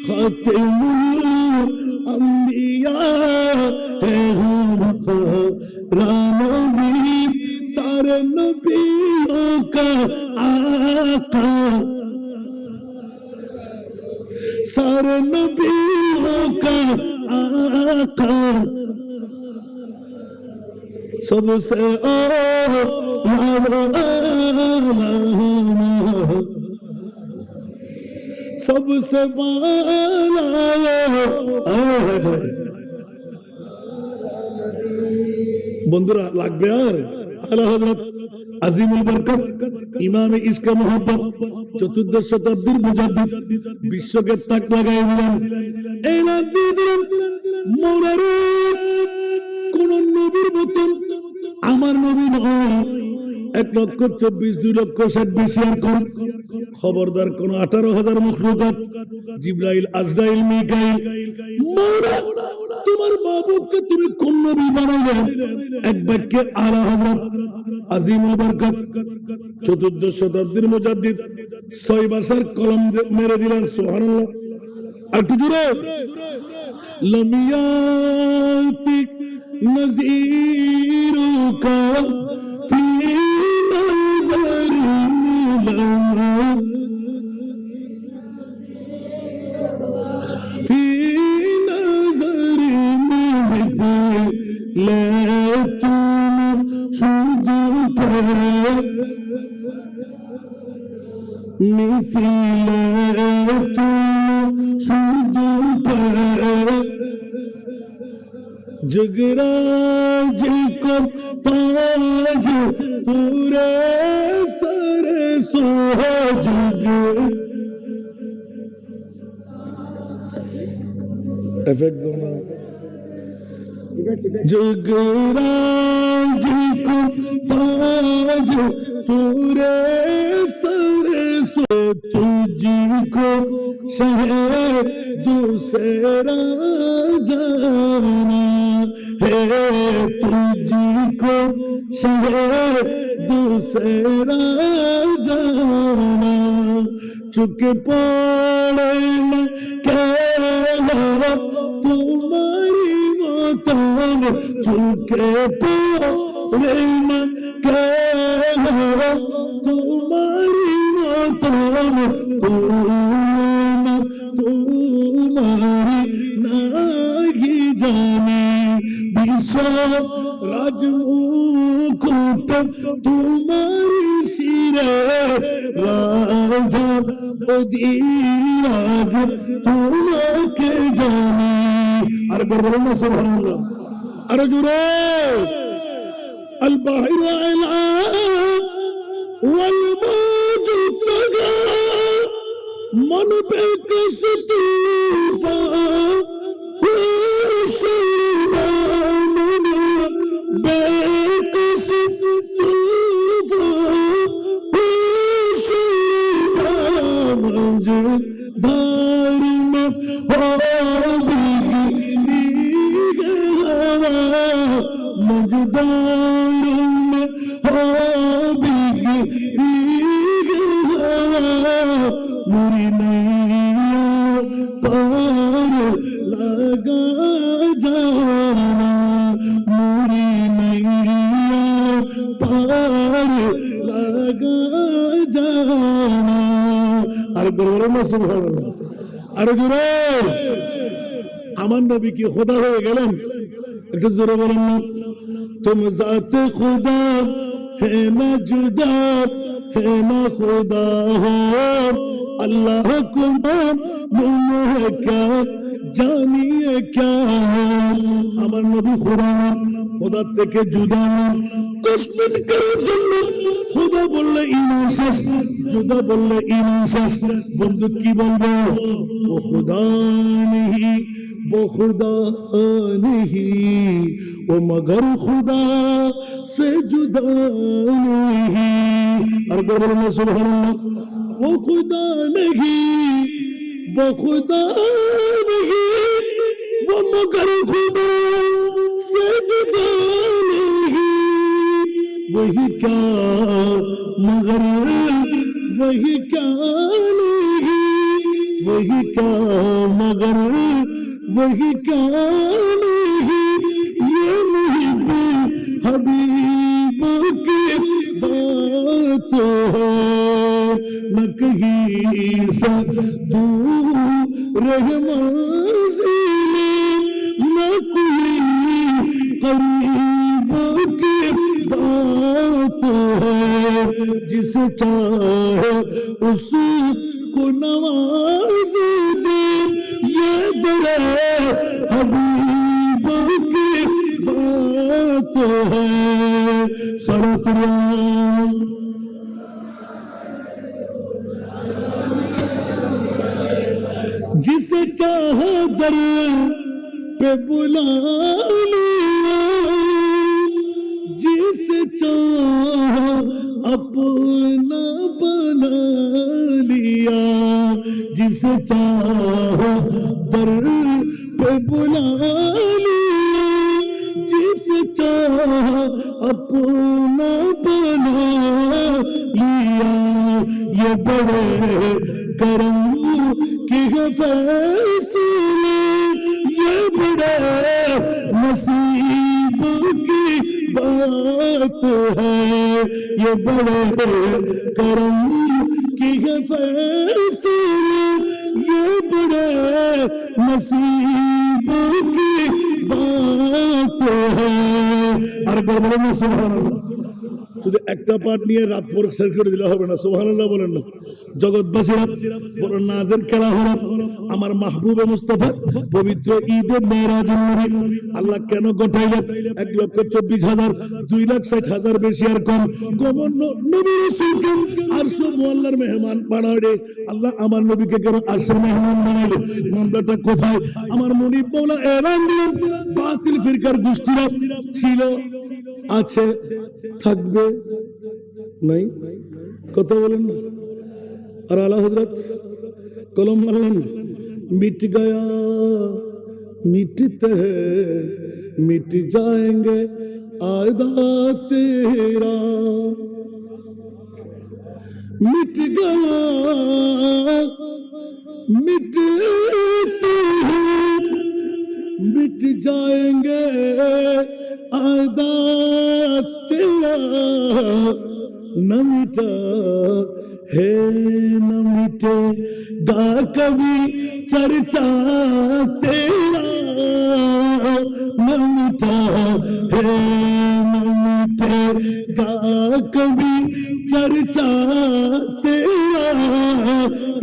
खातिमुल अंबिया है हमारा नबी, सारे नबियों का आका, सारे नबियों का आका, सबसे सबसे बाला बंधुरा लागबे আর আলা হযরত আজিমুল বরকত ইমামে ইশক মোহাব্বত চতুর্দশ শতাব্দীর মুজাদ্দিদ বিশ্বকে তাক লাগাই দিলেন, এলান দিয়ে দিলেন মৌলানা কোন নবীর মতন আমার নবী নয়, 1,24,000 2,60,000 বেশি আর কম, খবরদার কোন 18,000 মখলুকাত জিবরাইল আজরাইল মিকাইল মৌলা তোমার মাহবুবকে তুমি কোন নবী বানাইলে? এক বাক্যে আলা হযরত আজিমুল বরকত চতুর্দশ শতাব্দীর মুজাদ্দিদ 6 ভাষার কলম মেরে দিলেন। সুবহানাল্লাহ, আর একটু জোরে লমিয়াতি নজিরুকা ফি নজরি মিলানা ফি নজরি মিথলাতুন সুদুপা মিথলাতুন সুদুপা जगराज को ताज पूरे सर सोहज इफेक्ट दो ना, जगराज को ताज पूरे सर सो तुझको शहर दूसरा जाना है, तुझको शहर दूसरा जाना, चुके पड़े न कहला तुम्हारी मतान, चुके पड़े न कहला तुम्हारी मतान, तुम्हारी नहीं जानी राजमुकुट तुम्हारी सिरे राजा অধিরাজ তোমাকে জানি। আর বলবো না সুবহানাল্লাহ। আরো জোরে আল বাহিরু আলা ওয়াল মাউজু তাগা मन बेकस तूफा मन बेकस तूफा धार में हो मजदार में हो मुरी नैया पार लगा जाना मुरी नैया पार लगा जाना আর বলবো না সুবহানাল্লাহ আর জোরে আমার নবী কি খোদা হয়ে গেলেন একটু জোরে বলেন না तुम जाते खुदा है ना जुदा है ना खुदा हो अल्लाह को मालूम है क्या जानिए क्या আমার নবী খোদা খোদা থেকে জুদা কসমিন করার জন্য খোদা বললে ঈমান শেষ জুদা বললে ঈমান শেষ বন্ধু কি বলবো ও খুদা নেহি वो खुदा नहीं वो मगर खुदा से जुदा नहीं और बोलो सुभान अल्लाह वो खुदा नहीं वो खुदा नहीं वो मगर खुदा से जुदा नहीं वही क्या मगर वही क्या नहीं वही क्या मगर वही क्या नहीं ये मुहिब हबीब की बात है न कहीं से दूर मंजिल न कोई करीब की बात है जिसे चाहे उसको नवाज दे ये दरे हबीब की बात है सरतुराम जिसे चाहा दर पे बुला लिया जिसे चाहा अपना बना लिया जिसे चाहा दर पे बुला लिया जिसे चाहा अपना बना लिया ये बड़े करम की है फैसले ये बड़े नसीब की बात है ये बड़े करम की है फैसले ये बड़े नसीब की बात है আর বলবেন না সুবহানাল্লাহ শুধু একটা পার্ট নিয়ে রাত পর সার্কিট দিলে হবে না সুবহানাল্লাহ বলেন না জগৎবাসীরা বড় নাজের খেলা হলো আমার মাহবুবে মুস্তাফা পবিত্র ঈদে মেরাজুন নবী আল্লাহ কেন ঘটাইলেন 1,24,000 2,60,000 বেশি আর কম কমন নবী রাসূলকে আরশ মুআল্লার মেহমান বানাইলে আল্লাহ আমার নবীকে কেন আরশের মেহমান বানাইলেন মামলাটা কোথায় আমার মুনিব মাওলা এলান দিলেন বাতিল ফিরকার গোষ্ঠীরা ছিল আছে থাকবে নাই কথা বলেন না और आला हजरत कलम मलन मिट गया मिटते हैं मिट जाएंगे आयदा तेरा मिट गया मिटते हैं मिट जाएंगे आयदा तेरा न मिटा है न मिटेगा कभी चर्चा तेरा न मिटा है न मिटेगा कभी चर्चा तेरा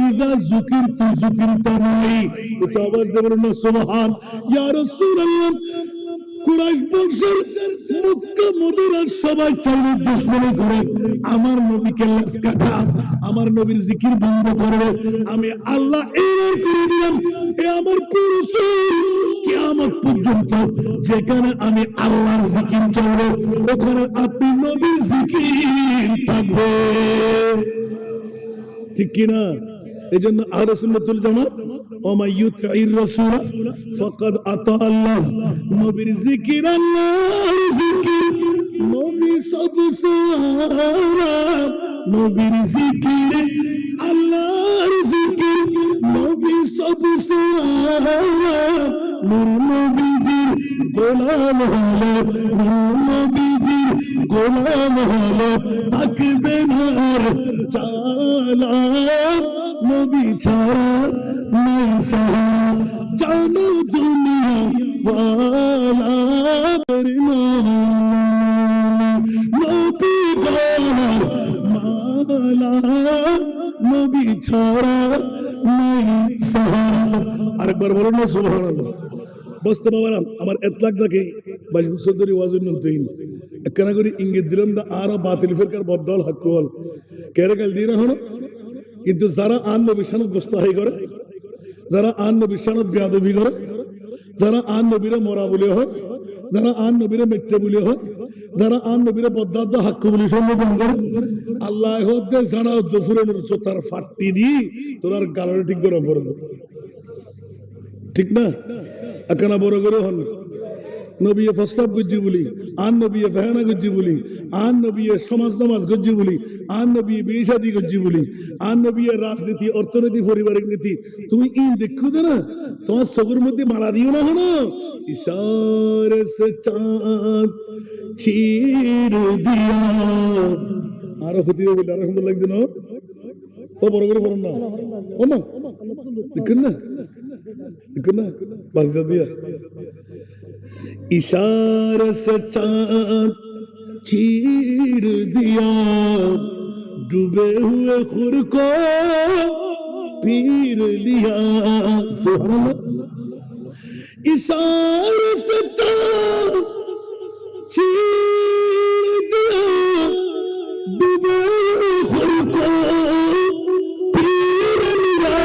इदा ज़िक्र तू ज़िक्र तमाई कुछ आवाज दे बोलो ना सुभान या रसूल अल्लाह কুরাইশ বংশের মক্কা মদিনার সবাই চাইলে দুশমনি করে আমার নবীকে লাশ কাটা, আমার নবীর জিকির বন্ধ করবে। আমি আল্লাহ এর করে দিলাম, এ আমার রাসূল কিয়ামত পর্যন্ত যেখানে আমি আল্লাহর জিকির চলবে ওখানে আপনি নবীর জিকির থাকবে। ঠিক কিনা? এই জন্য আহলে সুন্নাতুল জামাত ওমাই ইউতির রাসূল ফাকাদ আতা আল্লাহ, নবীর জিকির আল্লাহর জিকির, নবী সব সালাম, নবীর জিকির আল্লাহর জিকির, নবী সব সালাম, নূর নবীজির গোলাম হলো, নূর নবীজির গোলাম হলো, থাকবে না আর চালা, নবী ছাড়া নাই সাহারা, জানো দুনিয়া ওয়ালা নবী গলার মালা, নবী ছাড়া নাই সাহারা। আরেকবার বলুন না সুবহানাল্লাহ। বসতে বাবারা আমার এতলাক দেখে 22 বছর ধরে ওয়াজুন নতুন একখানা করে ইঙ্গিত দিলাম দা আরো বাতিল ফিরকার বদল হক হল কেরে কাল দিয়ে না হলো। কিন্তু যারা আন নবী শানত গোস্ত হাই করে, যারা আন নবী শানত বেয়াদবি করে, যারা আন নবীরে মরা বলে হয়, যারা আন নবীরে মিথ্যে বলে হয়, যারা আন নবীরে বদাদ্দ হাক্কু বলে সম্বোধন করে, আল্লাহ হদ্দে জানা দুফুরের চোতার ফাটতি দি তোর আর গালরে ঠিক করে পড়ে, ঠিক না? একখানা বড় করে হন নবী প্রস্তাব গজ্জি বলি, আন নবী ফেহানা গজ্জি বলি, আন নবী সমাজ নামাজ গজ্জি বলি, আন নবী বিশাদি গজ্জি বলি, আন নবী রাজনীতি অর্থনীতি পারিবারিক নীতি তুমি ইন দেখো না, তোমার চোখের মধ্যে মালা দিও না হলো ইশারে সে চাঁদ চির দিয়া আরো হতে বলে আরো সুন্দর লাগছে না? ও বড় করে পড়ুন না, ও না দেখুন না, দেখুন না বাজা দিয়া इशारे से चांद चीर दिया, डूबे हुए खुर को पीर लिया। सुभान अल्लाह। इशारे से चांद चीर दिया, डूबे हुए खुर को पीर लिया,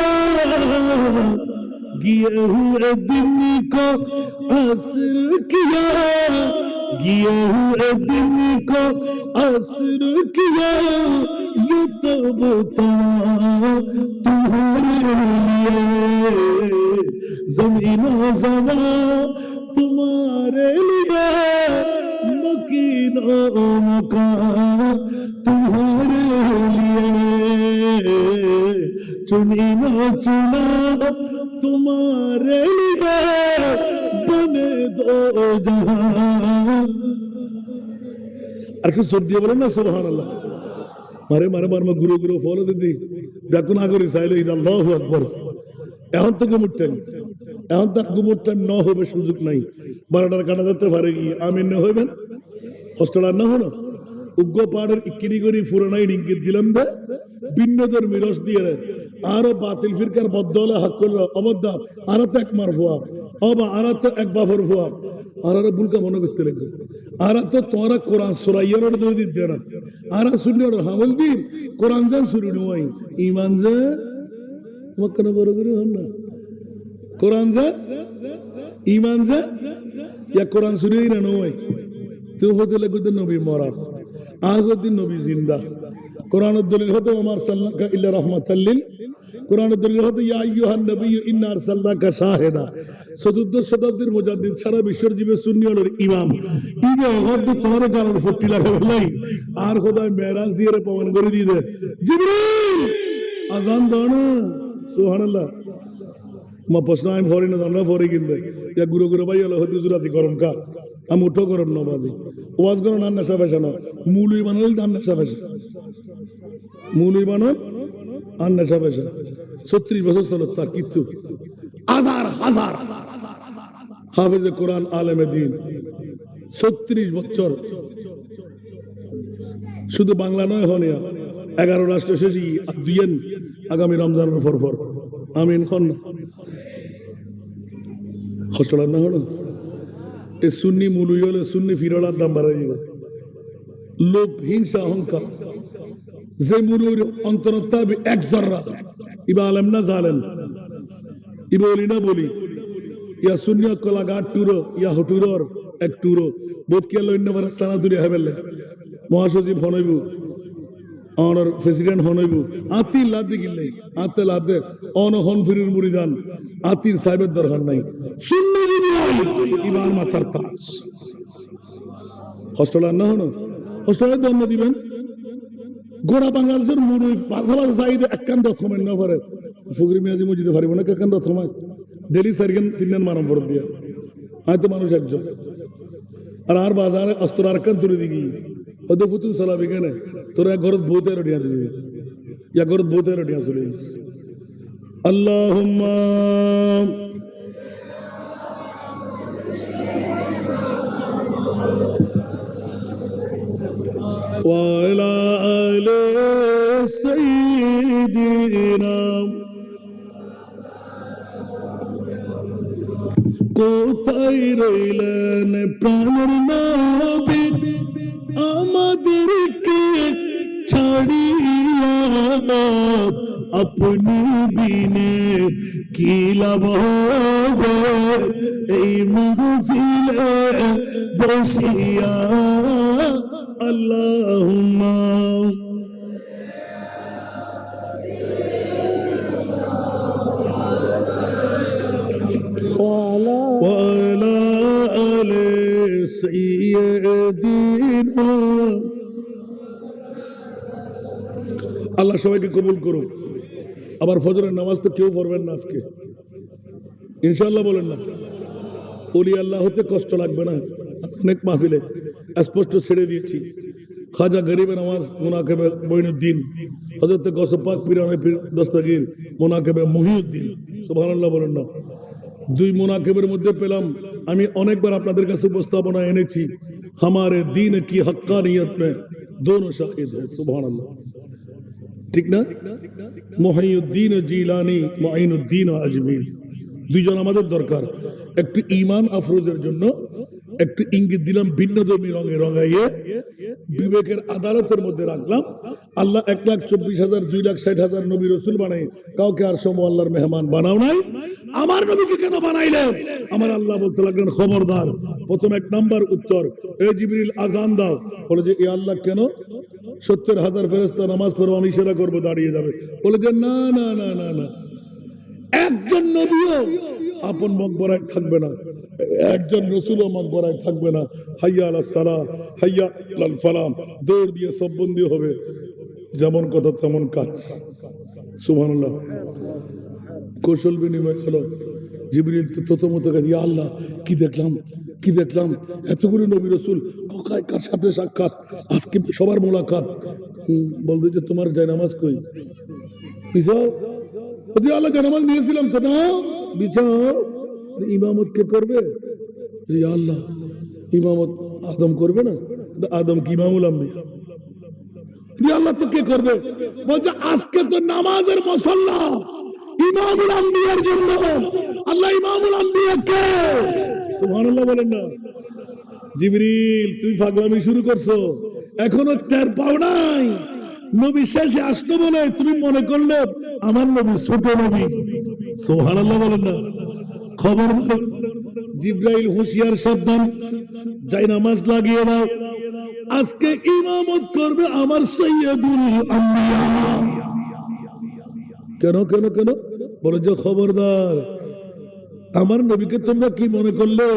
गिए हुए दिन को असर किया, गिए हुए दिन को असर किया, ये तब तुम्हारे लिए ज़मीन ज़वा तुम्हारे लिए, मकीन मकान तुम्हारे लिए, चुनी न चुना तुम्हारे लिए, बने दो जहां। আর কি জোর দিয়ে বলেন না সুবহানাল্লাহ। মারে মারে মারে গুরু গুরু ফলো দিদি দেখো না করে চাইলে আল্লাহু আকবার। এখন তো ঘুমুর টাইম, এখন তার ঘুমুর টাইম ন হবে সুযোগ নাই, 12টার কাটা যেতে পারে কি আমিন না হইবেন হোস্টেল আর না হলো উগ্র পাহাড়ের ইকিনি করি ফুরানাই ইঙ্গিত দিলাম দে ভিন্ন ধর্মী রস দিয়ে আরো বাতিল ফিরকার বদলে হাক করলো অবদ্ধা আর তো এক মার ফুয়া অবা আর তো এক বাফর ফুয়া আর বুলকা মনে করতে লাগবে আর তো তোরা কোরআন সুরাইয়ার দই দিতে না আর শুনি হামল দিন কোরআন যান শুরু নয় ইমান যে মক্কানে বড় করে হন না কোরআন যে ইমান যে ইয়া কোরআন শুরুই না নয় তুই হতে লাগবে নবী মরা আগদিন নবী জিন্দা কোরআনের দলিল হতো আমার সাল্লাল্লাহু ইল্লা রাহমাতাল লিল কোরআনের দলিল হতো ইয়া আইয়ুহান নবী ইন্না আরসালনাকা শাহিদা 14 শতাব্দীর মুজাদ্দিদ সারা বিশ্বের জীবে সুন্নি হলোর ইমাম ইবে হতো তোমার কারণ 40 লাখ বলাই আর খোদা মেরাজ দিয়ে রে পবন করে দিয়ে দে জিবরিল আজান দাও না সুবহানাল্লাহ মা প্রশ্ন আমি ফরি না আমরা ফরি কিনতে ইয়া গুরু গুরু ভাই হলো হতে জুরাতি গরম কা আমি উঠো গরম নবাজি ওয়াজ করো না নেশা ফেশা না মুলুই বানাল দান নেশা ফেশা মুলুই বানাল আর নেশা ফেশা 36 বছর চলো তার কিচ্ছু হাজার হাজার হাফেজে কোরআন আলেমে দিন 36 বছর শুধু বাংলা নয় হনিয়া 11 রাষ্ট্র শেষই দুইয়েন আগামী রমজানের ফরফর আমিন হন হোস্টেল না হলো এই সুন্নি মুলুই হলে সুন্নি ফিরলার দাম বাড়াই যাবে। লোভ, হিংসা, অহংকার যে মুলুর অন্তরতা এক জাররা ইবা আলেম না জালেম ইবা বলি না বলি ইয়া সুন্নি কলা গাট টুরো ইয়া হটুরর এক টুরো বোধ কি আল্লাহ ইন্নবার সানা দুলি হেবেলে মহাসচিব হনইব আমার প্রেসিডেন্ট হনইব আতি লাদ্দি গিল্লে আতে লাদ্দে অনহন ফিরুর মুরিদান আতির সাহেবের দরকার নাই সুন্নি যদি ইবার মাথার তাজ হস্টেল না হনো হস্টেলে দণ্ড দিবেন গোড়া বাংলাদেশের মুরুই পাশাপাশি সাইডে একখান দক্ষমেন না পারে ফকরি মিয়াজি মসজিদে পারিব না একখান দক্ষমায় ডেলি সারিখান তিনজন মারাম ফরত দিয়া হয়তো মানুষ একজন আর বাজারে অস্ত্র আর কান তুলে দিবি হয়তো ফুতু চালাবি কেন তোরা ঘরত বউতে রটিয়া দিবি ইয়া ঘরত বউতে রটিয়া চলে আল্লাহুম্মা وعلى آل سيدنا কোথায় রইলেন প্রাণের নবী আমাদেরকে ছাড়িয়া আপনি বিনে কি লাভ হবে এই মাহফিলে বসিয়া আল্লাহুম্মা وعلى آل سيدنا আল্লাহ সবাইকে কবুল করুক। আবার ফজরের নামাজ তো কেউ পড়বেন না আজকে ইনশাআল্লাহ বলেন না। ওলি আল্লাহ হতে কষ্ট লাগবে না। অনেক মাহফিলে স্পষ্ট ছেড়ে দিয়েছি খাজা গরিবের নামাজ মুনাকেবে মঈনুদ্দিন হযরত গৌস পাক পীরানে পীর দস্তগীর মুনাকেবে মহিউদ্দিন সুবহানাল্লাহ বলেন না। দুই মুনাকেবের মধ্যে পেলাম আমি অনেকবার আপনাদের কাছে উপস্থাপনা এনেছি हमारे दीन की हक्कानियत में दोनों शाहिद है सुबहानाल्लाह ঠিক না। মহিউদ্দিন জিলানী মুঈনুদ্দিন আজমির দুইজন আমাদের দরকার। একটু ঈমান আফরোজের জন্য একটু ইঙ্গিত দিলাম ভিন্ন ধর্মী রঙে রঙাইয়ে বিবেকের আদালতের মধ্যে রাখলাম। আল্লাহ 1,24,000 2,60,000 নবী রসুল বানাই কাউকে আর সম আল্লাহর মেহমান বানাও নাই। আমার নবীকে কেন বানাইলেন? আমার আল্লাহ বলতে লাগলেন খবরদার। প্রথম 1 নাম্বার উত্তর, এ জিবরিল আজান দাও। বলে যে এ আল্লাহ কেন? 70,000 ফেরেশতা নামাজ পড়বো আমি ইশারা করবো দাঁড়িয়ে যাবে। বলে যে না না না না না, একজন নবীও আপন মকবরায় থাকবে না, একজন রসুলও মকবরায় থাকবে না। হাইয়া আলাস সালাহ হাইয়া আলাল ফালাহ, দৌড় দিয়ে সব বন্দী হবে। যেমন কথা তেমন কাজ। সুবহানাল্লাহ। কৌশল বিনিময় হলো। জিবরিল তো প্রথমত কাজ, ইয়া আল্লাহ কি দেখলাম কি দেখলাম, এতগুলো নবী রসুল কার কার সাথে সাক্ষাৎ, আজকে সবার মোলাকাত। বলতে যে তোমার জায়নামাজ কই? বিছাও। আল্লাহ জায়নামাজ নিয়েছিলাম তো না, বিছাও। ইমামত কে করবে? আল্লাহ ইমামত আদম করবে না? আদম কি ইমামুল আম্বিয়া? আল্লাহ তো কে করবে? বলছে আজকে তো নামাজের মুসাল্লা ইমামুল আম্বিয়ার জন্য। আল্লাহ ইমামুল আম্বিয়া কে? সুবহানাল্লাহ বলেন না। জিবরিল তুমি পাগলামি শুরু করছো, এখনো টের পাও নাই। নবী শেষে আসলো বলে তুমি মনে করলে আমার নবী ছোট নবী। সুবহানাল্লাহ বলেন না। খবর জিবরাইল হুঁশিয়ার সাবধান, যাই নামাজ লাগিয়ে দাও। আজকে ইমামত করবে আমার সৈয়দুল আম্বিয়া। কেন কেন কেন? বলে যে খবরদার, আমার নবীকে তোমরা কি মনে করলে?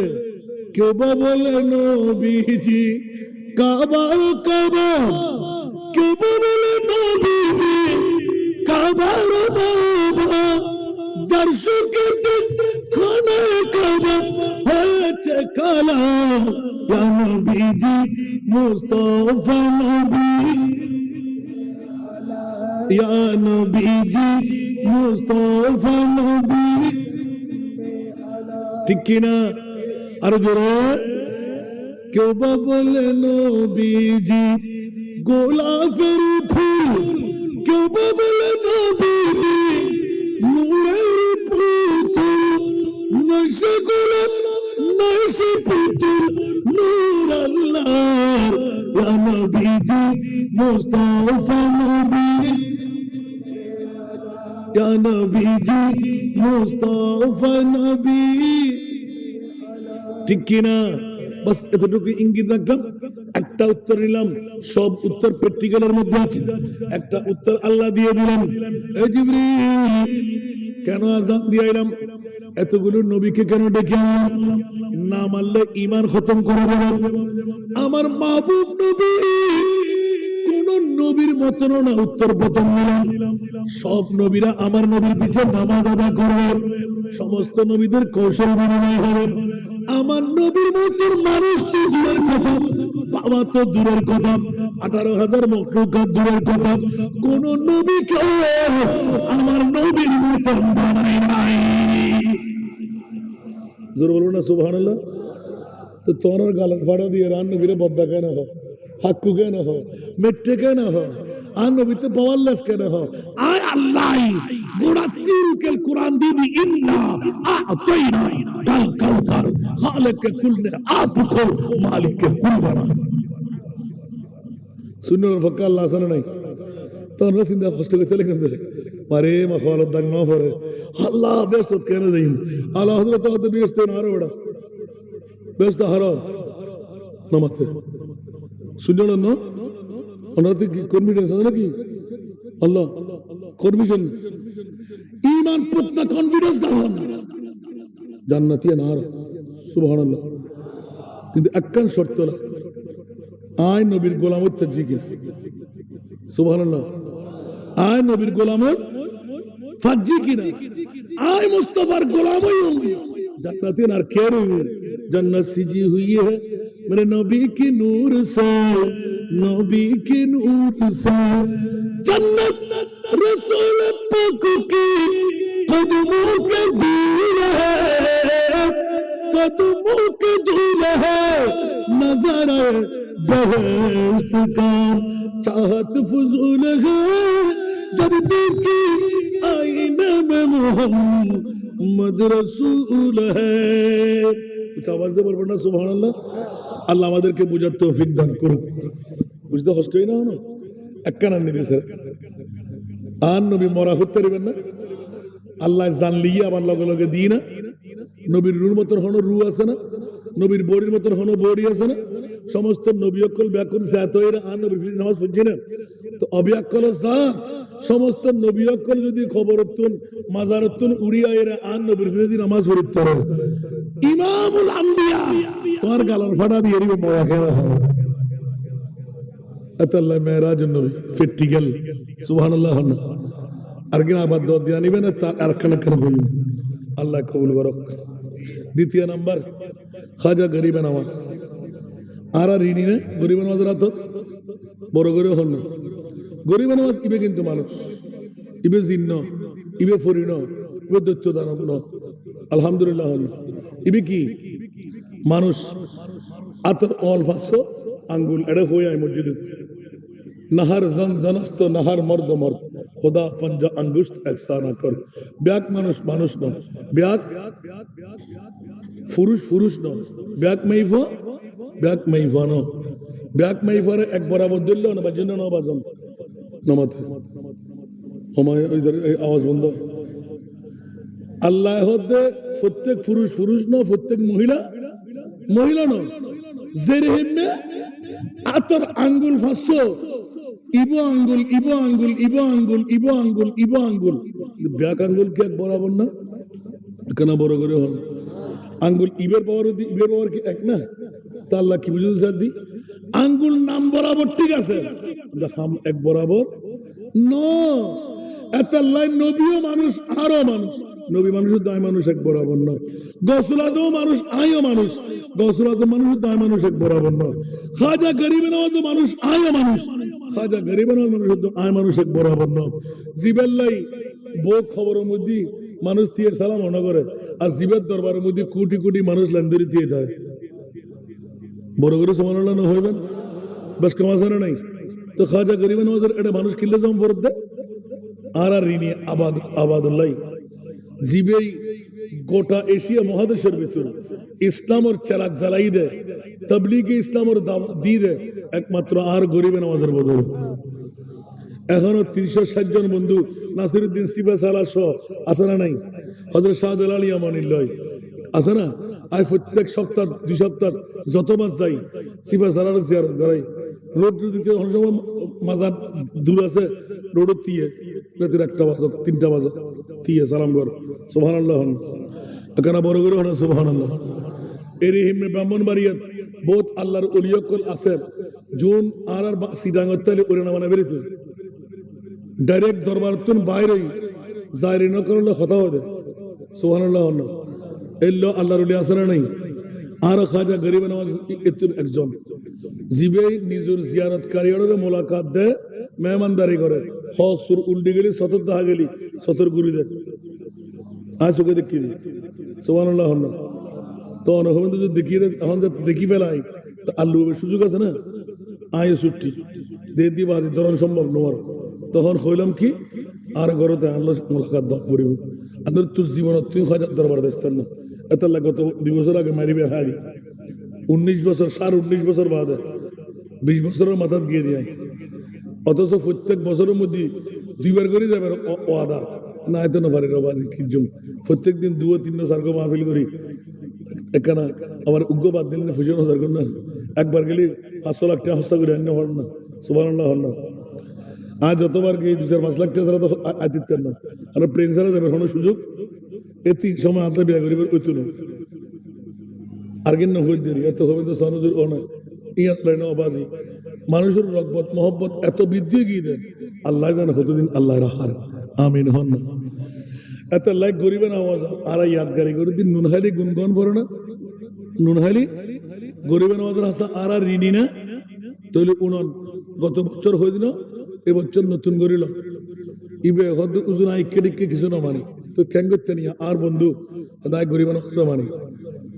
কেউ বা বলে নবীজি কাবা কাবা, কেউ বা বলে নবীজি কাবার বাবা, যার সুখে খানা কাবা হয়েছে কালা। ইয়া নবীজি মুস্তাফা নবী, ইয়া নবীজি মুস্তাফা নবী। ঠিক কিনা? আর জোরে। কেউ বা বলে নবীজি গোলাপের ফুল, কেউ বা বলে নবীজি নূরের পুতুল। নৈশে গোলাপ সোনায় সে পুতুল নূর আল্লাহ ইয়া নবীজি মুস্তাফা নবী ইয়া নবীজি মুস্তাফা নবী ঠিক কিনা বাস এতটুকু ইঙ্গিত রাখলাম একটা উত্তর নিলাম সব উত্তর প্র্যাকটিক্যালের মধ্যে আছে একটা উত্তর আল্লাহ দিয়ে দিলেন এই জিবরিল কেন আযান দিলাম এতগুলো নবীকে কেন ডেকে আনলাম না মানলে ঈমান খতম করে দেব আমার মাহবুব নবী কোন নবীর মতন না উত্তর প্রথম নিলাম সব নবীরা আমার নবীর পিছে নামাজ আদা করবে সমস্ত নবীদের কৌশল বিনিময় হবে আমার নবীর মতন মানুষ তো দূরের কথা বাবা তো দূরের কথা 18,000 মখলুকাত দূরের কথা কোন নবীকে আমার নবীর মতন বানায় নাই জোর বলুন না সুবহানাল্লাহ তো তোর গালের ফাড়া দিয়ে রান নবীরে বদ্দা কেন হয় হাক্কু কেন হয় মেট্টে কেন হয় আর নবীতে পাওয়ারলেস কেন হয় আয় আল্লাহ গোড়া তিরুকেল কোরআন দিদি ইন্না আতাইনা কাল কাউসার খালিক কুল ने आपको मालिक कुल बना सुनो फक्का अल्लाह सन नहीं तो আমরা চিন্তা কষ্ট করতে লাগেন মারে মাখালত দাগ না পড়ে আল্লাহ বেস্ত কেন দেই আল্লাহ হযরত তো বেস্ত না রে বড় বেস্ত হারাম নমতে শুনলেন না ওনাতে কি কনফিডেন্স আছে নাকি আল্লাহ কনফিডেন্স ঈমান পুক্তা কনফিডেন্স দাও জান্নাতি না সুবহানাল্লাহ কিন্তু একখান শর্ত আয় নবীর গোলামত তাজি কি সুবহানাল্লাহ আয় নবীর গোলামত ফাজি কি না আয় মুস্তাফার গোলামই জান্নাতি আর খের जन्नत सिजी हुई है मेरे नबी के नूर से नबी के नूर से जन्नत रसूल पाक के कदमों के धूल है कदमों के धूल है नजर बहश्त का चाहत फजूल है जब देखी आईने में मोहम्मद रसूल है আওয়াজ দিয়ে বলবেন না সুবহানাল্লাহ আল্লাহ আমাদেরকে বুঝার তৌফিক দান করুন বুঝতে কষ্টই না হলো একখান নিদি স্যার আর নবী মরা হতে পারবেন না আল্লাহ জানলিয়ে আবার লগে লগে দিই না নবীর রুর মতন হনো রু আছে না নবীর বড়ির মতন হনো বড়ি আছে না সমস্ত নবী অকল ব্যাকুল সাতইরা আর নবীর ফিজ নামাজ পড়ছি না তো অবিয়াকল সা সমস্ত নবী অকল যদি খবরতুন মাজারতুন উড়িয়া এরা আর নবীর ফিজ নামাজ পড়তে পারে ইমামুল আম্বিয়া তোমার গালার ফাটা দিয়ে দিবে মরা কেনা হয় আতাল্লাহ মেরাজ নবী প্র্যাকটিক্যাল সুবহানাল্লাহ আর কিনা আবার দোয়া দিয়া নিবেন আর কান হইল আল্লাহ কবুল করুক দ্বিতীয় নাম্বার খাজা গরিব নওয়াজ আর ঋণী নে গরিব নওয়াজ রাত বড় করে হন না গরিব নওয়াজ ইবে কিন্তু মানুষ ইবে জিন্ন ইবে ফরিন ইবে দৈত্য দানব ন আলহামদুলিল্লাহ ইবে কি মানুষ আতর অল ফাঁসো আঙ্গুল এড়ে হয়ে আয় মসজিদে नहर जन जनस्त नहर मर्द मर्द खुदा फंजा अंगुष्ट एकसाना कर ब्याक मानुष मानुष न ब्याक पुरुष पुरुष न ब्याक मैफा न ब्याक मैफारे एक बराबर दिल न बजन न बाजम नमते हमारे इधर आवाज बंद अल्लाह होते प्रत्येक पुरुष पुरुष न प्रत्येक महिला महिला न जेरहिम में आतर आंगुल फंसो ইবো আঙ্গুল ইবো আঙ্গুল ইবো আঙ্গুল ইবো আঙ্গুল ইবো আঙ্গুল ব্যাক আঙ্গুল কি এক বরাবর না কেন বড় করে হন আঙ্গুল ইবের পাওয়ার কি এক না তা আল্লাহ কি বুঝতে সাদি আঙ্গুল নাম বরাবর ঠিক আছে হাম এক বরাবর ন এত আল্লাহ নবীও মানুষ আরো মানুষ নবী মানুষের দায় মানুষ এক বরাবর নয় গসলাদও মানুষ আয়ও মানুষ গসলাদ মানুষের দায় মানুষ এক বরাবর নয় খাজা গরিবে নওয়াজ মানুষ আয়ও মানুষ খাজা গরিবে নওয়াজ মানুষের আয় মানুষ এক বরাবর নয় জিবেল্লাই বহুত খবরের মধ্যে মানুষ দিয়ে সালাম মনে করে আর জিবের দরবারের মধ্যে কোটি কোটি মানুষ লেনদেরি দিয়ে দেয় বড় করে সমালোচনা হইবেন বেশ কমাসানা নাই তো খাজা গরিবে নওয়াজের এটা মানুষ কিনলে যেমন বরদ দেয় আর ঋণী আবাদুল্লাহ জিবেই গোটা এশিয়া মহাদেশের ভিতর ইসলামের চেরাগ জ্বালাই দেয়, তাবলীগে ইসলামের দাওয়াত দিয়ে দেয় একমাত্র আর গরিবে নামাজের বদৌলতে। এখনো 360 জন বন্ধু নাসিরউদ্দিন সিফা সালাহ সহ আছে না নাই? হযরত শাহজালাল আলী আমানুল্লাহ আছে না? আই প্রত্যেক সপ্তাহ 2 সপ্তাহ যতবার যাই সিফা সালাহর জিয়ারত করাই। রোড দিতে অনেক সময় মাজার দূর আছে, রোড দিয়ে রাতের 1টা বাজক 3টা বাজক দিয়ে সালাম কর সুবহানাল্লাহ। এখানে বড় করে হন সুবহানাল্লাহ। এর হিমে ব্রাহ্মণবাড়িয়াত বহুত আল্লাহর ওলিয়কল আছে জুন আর সিডাঙ্গর তালে ওরে না মানে বেরিতে ডাইরেক্ট দরবার তুন বাইরেই জায়রি ন করলে কথা হতে সুবহানাল্লাহ। এল্লো আল্লাহর ওলি আছে না নাই? আর খাজা গরিব নওয়াজ এতুন একজন জিবে নিজের জিয়ারতকারীদের মোলাকাত দেয়, মেহমানদারি করে। হসুর উল্টি গেলি সতর দেখা গেলি সতর গুরি দেয় আজ ওকে দেখি সুবহানাল্লাহ। তো অনহমেন্দ যদি দেখিয়ে এখন দেখি ফেলাই তো আল্লু সুযোগ আছে না? আয় ছুটি দিয়ে দি বাজি ধরন সম্ভব তোমার। তখন হইলাম কি আর ঘরতে আল্লাহ মোলাকাত দাও পড়িব। আল্লাহ তোর জীবনত তুই হাজার দরবার দেখতেন না। এত গত 2 বছর আগে মারিবে হারি 19 বছর 19 বছর বাদে 20 বছরের মাথাত গিয়ে দিয়ে। অথচ প্রত্যেক বছরের মধ্যে 2বার করে যাবে ওয়াদা না এত না পারি বাজি খিজুম। প্রত্যেক দিন 2-3 সার্গ মাহফিল করি এখানে আবার উগ্র বাদ দিন ফুসন হাজার কর না। একবার গেলে 500 লাখ টাকা হস্তা করে আন্য হন না সুবহানাল্লাহ হন না। আজ যতবার গিয়ে 2-4-5 লাখ টাকা ছাড়া তো আতিতেন না। আর প্লেন ছাড়া যাবে কোনো সুযোগ এটি সময় হাতে বিয়া করিবার ওইতো না। আর কিন্তু হয়ে দেরি এত হবে তো সনজুর অনেক ইয়াত বাজি মানুষের রকবত মহব্বত এত বৃদ্ধি গিয়ে দেন আল্লাহ জানে কতদিন আল্লাহ রাহার আমিন হন না। এত লাইক গরিবের আওয়াজ আর ইয়াদগারি করে দিন নুনহালি গুনগন পড়ে না। নুনহালি গরিবের আওয়াজের হাসা আর ঋণী না তৈলে উনন গত বছর হয়ে দিন এবছর নতুন করিল ইবে হদ উজুন আইকে ডিকে কিছু না মানি তো ঠ্যাং করতে নিয়ে আর বন্ধু দায় গরিব নজর মানি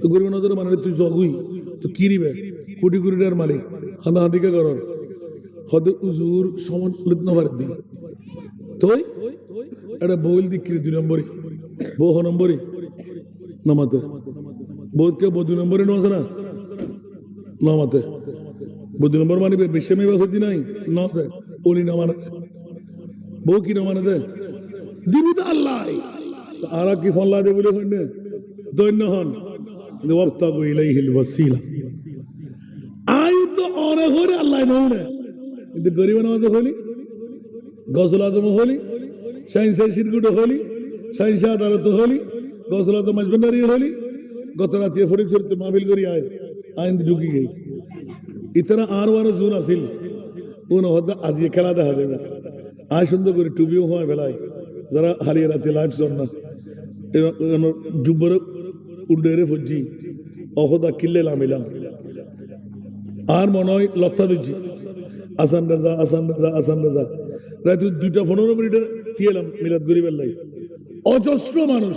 তো গরিব নজর মানে তুই জগুই তো কি নিবে কোটি কোটিটার মালিক হাঁদা হাঁদিকে কর হদ উজুর সমান নবার দি তুই এটা বইল দিক্রি 2 নম্বরই বহ নম্বরই নামাতে বোধকে 2 নম্বরে নছে না নামাতে 2 নম্বর মানিবে বিশ্বে মেয়ে বাসতি নাই নছে উনি না মানে বউ কি না মানে দে দিবি তো আল্লাহ আর কি ফল্লা দে বলে হইন দৈন্য হন ওয়াবতাগু ইলাইহিল ওয়াসিলা আই তো অরে হরে আল্লাহ নয় কিন্তু গরিব নামাজ হলি গসল আজম হলি শাহিন শাহ শিরকুট হলি শাহিন শাহ আদালত হলি গসল আজম মাজবান্ডারি হলি গত রাতে ফরিক শরীফ মাহফিল করি আইন ঢুকি গই ইতনা আর জুন আসিল কোন হদ্দা আজি খেলা দেখা যাবে আজ সুন্দর করে টুবিও হয় বেলায় যারা হারিয়ে রাতে লাইভ শোন না জুব্বর উল্ডেরে ফুজি অহদা কিল্লে লামিলাম আর মনে হয় লক্ষা দিচ্ছি আসান রাজা আসান রাজা আসান রাজা রাত 2টা 15 মিনিটের থিয়েলাম মিলাদ গরিবের লাই অজস্র মানুষ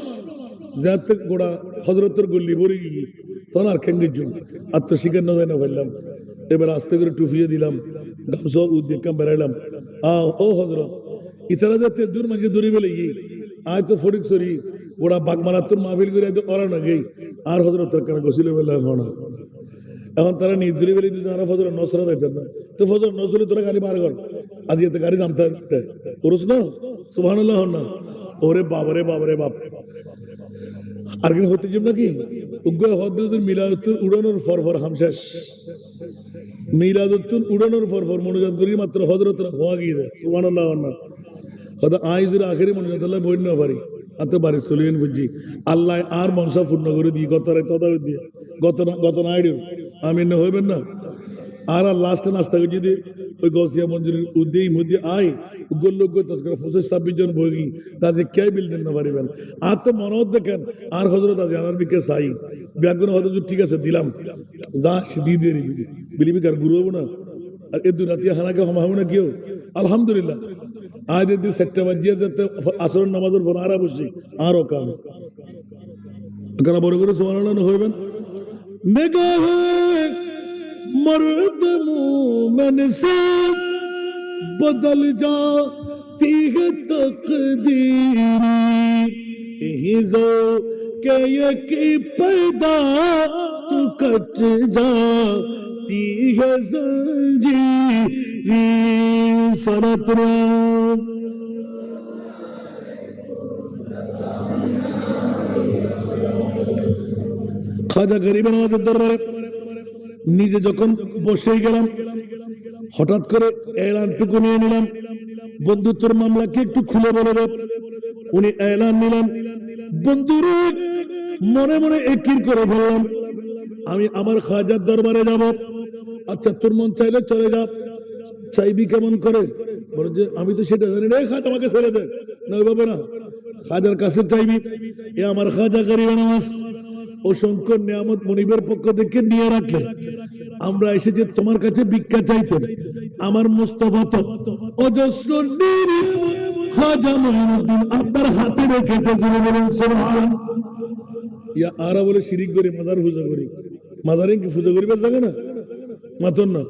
যাতে গোড়া হজরতের গল্লি বড়ি গিয়ে তখন আর খেঙ্গির জন্য আত্মস্বীকার না যায় না ফেললাম। এবার আস্তে করে টুফিয়ে দিলাম গামছা উদ্দেকাম বেড়াইলাম ও হজরত ইতারা যাতে দূর মাঝে দূরে বেলে গিয়ে আয় তো ফরিক সরি ওরা বাঘ মারাত্তর মাহফিল করে ওরা না গেই আর হজরতের কারণে গছিল বেলা না এখন তারা নিদগুলি বেলে দিতে ফজর নসরা যাইতেন না তো ফজর নসলে তোরা গাড়ি বার কর আজ এতে গাড়ি জামতে করস না সুবহানাল্লাহ না ওরে বাবারে বাবারে বাপ আর কিন্তু হতে যাব নাকি উগ্র হদ্দুর মিলাদুল উড়ানোর ফরফর হামশেষ মিলাদুল উড়ানোর ফরফর মনোজাত করি মাত্র হজরতরা হওয়া গিয়ে দেয় সুবহানাল্লাহ না হয়তো আইজুর আখেরি মনোজাত আল্লাহ বই না পারি এত বাড়ি চলিয়েন বুঝছি আল্লাহ আর মনসা পূর্ণ করে দিয়ে গত রায় তদা দিয়ে গত না আইডিও আমি না হইবেন না আর লাস্টে নাস্তা করে যদি ওই গসিয়া মঞ্জুরির উদ্দেই মধ্যে আয় উগ্র লোক 25-26 জন বই তাজে কে বিল দেন না পারিবেন আর তো মনত দেখেন আর হজরত আছে আমার বিকে চাই ব্যাগুন হয়তো ঠিক আছে দিলাম যা দিয়ে দিয়ে বিলিবি কার গুরু হবো না আর এ দুরাতি হানাকে হমাবো না কেউ আলহামদুলিল্লাহ আজ এদিন 7টা বাজিয়ে যাতে আসরের নামাজের পর আরা বসি আরও কাম এখানে বড় করে সুবহানাল্লাহ হইবেন নিগাহ मर्द मोमन से बदल जाती है तकदीर जो के एक पैदा तो कट जाती है जंजीरी सनतरा খাজা গরিব নওয়াজের দরবারে নিজে যখন বসে গেলাম হঠাৎ করে এলানটুকু নিয়ে নিলাম বন্ধুত্বের মামলাকে একটু খুলে বলে দেব উনি এলান নিলাম বন্ধুরে মনে মনে একির করে ফেললাম আমি আমার খাজার দরবারে যাব আচ্ছা তোর মন চাইলে চলে যা চাইবি কেমন করে বলে যে আমি তো সেটা জানি না খাজা আমাকে ছেড়ে দে না ওইভাবে না খাজার কাছে চাইবি এ আমার খাজা গরিব নওয়াজ অসংখ্য নিয়ামত মনিবের পক্ষ থেকে নিয়ে রাখলে আমরা এসেছি তোমার কাছে ভিক্ষা চাইতে আমার মুস্তাফা তো অজস্র খাজা মঈনুদ্দিন আপনার হাতে রেখেছে জুড়ে বলুন সুবহানাল্লাহ ইয়া আরা বলে শিরিক করে মাজার পূজা করি মাজারে কি পূজা করিবার জায়গা না মাতন না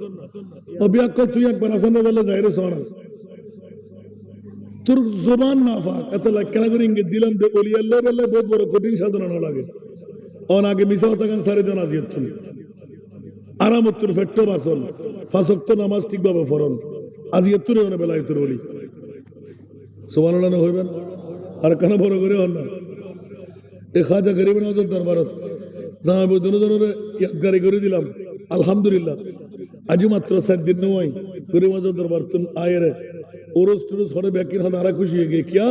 অবিয়াক্ক তুই একবার আসান রাজাল্লাহ যাইরে সোনা তোর জবান না ফাক এত লাক্কানা করে ইঙ্গিত দিলাম যে ওলি আল্লাহ বললে বহুত বড় কঠিন সাধনা না লাগে অন আগে মিশা হতা গান সারে দেন আজিয়ত তুমি আরাম উত্তর ফেট্টো বাসল ফাঁসক্ত নামাজ ঠিকভাবে ফরন আজিয়ত তুরে অনে বেলায় তোর বলি সুবহানাল্লাহ না হইবেন আর কেন বড় করে হন না এ খাজা গরিব নওয়াজের দরবারত জামা বদন জনের ইয়াদগারি করে দিলাম আলহামদুলিল্লাহ আজি মাত্র 7 দিন নয় গরিব নওয়াজের দরবার তুন আয়েরে ওরস টুরস হরে ব্যাকিন হদ আরা খুশি হয়ে গিয়ে কিয়া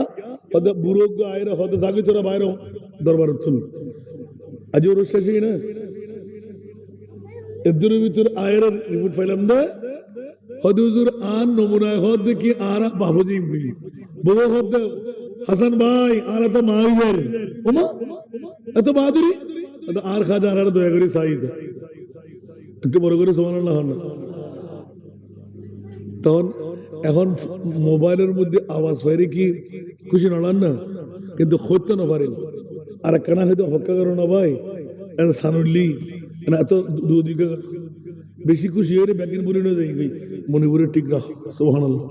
হদ বুড়ো আয়েরে হদ জাগি তোরা বাইরে দরবারত তুন আজি ওরস শেষই না এদের ভিতর আয়ের রিপোর্ট পাইলাম দে হদ হুজুর আন নমুনায় হদ দেখি আরা বাবুজি বউ হদ হাসান ভাই আর তো মাইয়ের ওমা এত বাহাদুরি এত আর খাজা আর দয়া করে সাইদ একটু বড় করে সুবহানাল্লাহ না তখন এখন মোবাইলের মধ্যে আওয়াজ পাইরে কি খুশি নড়ান না কিন্তু হইতে না পারেন আর কানা হয়তো হক্কা করো না ভাই সানুল্লি এত দুদিকে বেশি খুশি হয়ে ব্যাগের বুড়ি না যাই মণিপুরের ঠিক রাখ সুবহানাল্লাহ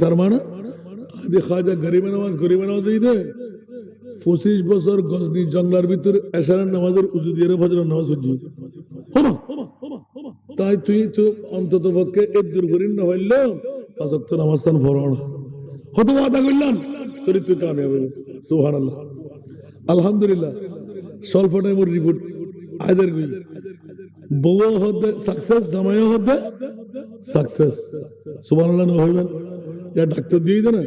তার মানে খাজা গরিব নওয়াজ 25 বছর গজনি জঙ্গলার ভিতরে এশারের নামাজের উজু দিয়ে ফজরের নামাজ হচ্ছে তাই তুই তো অন্তত পক্ষে এর দুর্গরিন না হইল 5 ওয়াক্ত নামাজ তান ফরজ কত ওয়াদা করলাম তুই কামিয়াব হবে সুবহানাল্লাহ আলহামদুলিল্লাহ স্বল্প টাইমের রিপোর্ট আইদার গই বউ হতে সাকসেস জামাই হতে সাকসেস সুবহানাল্লাহ না হইবেন या ডাক্তার দিয়ে দেন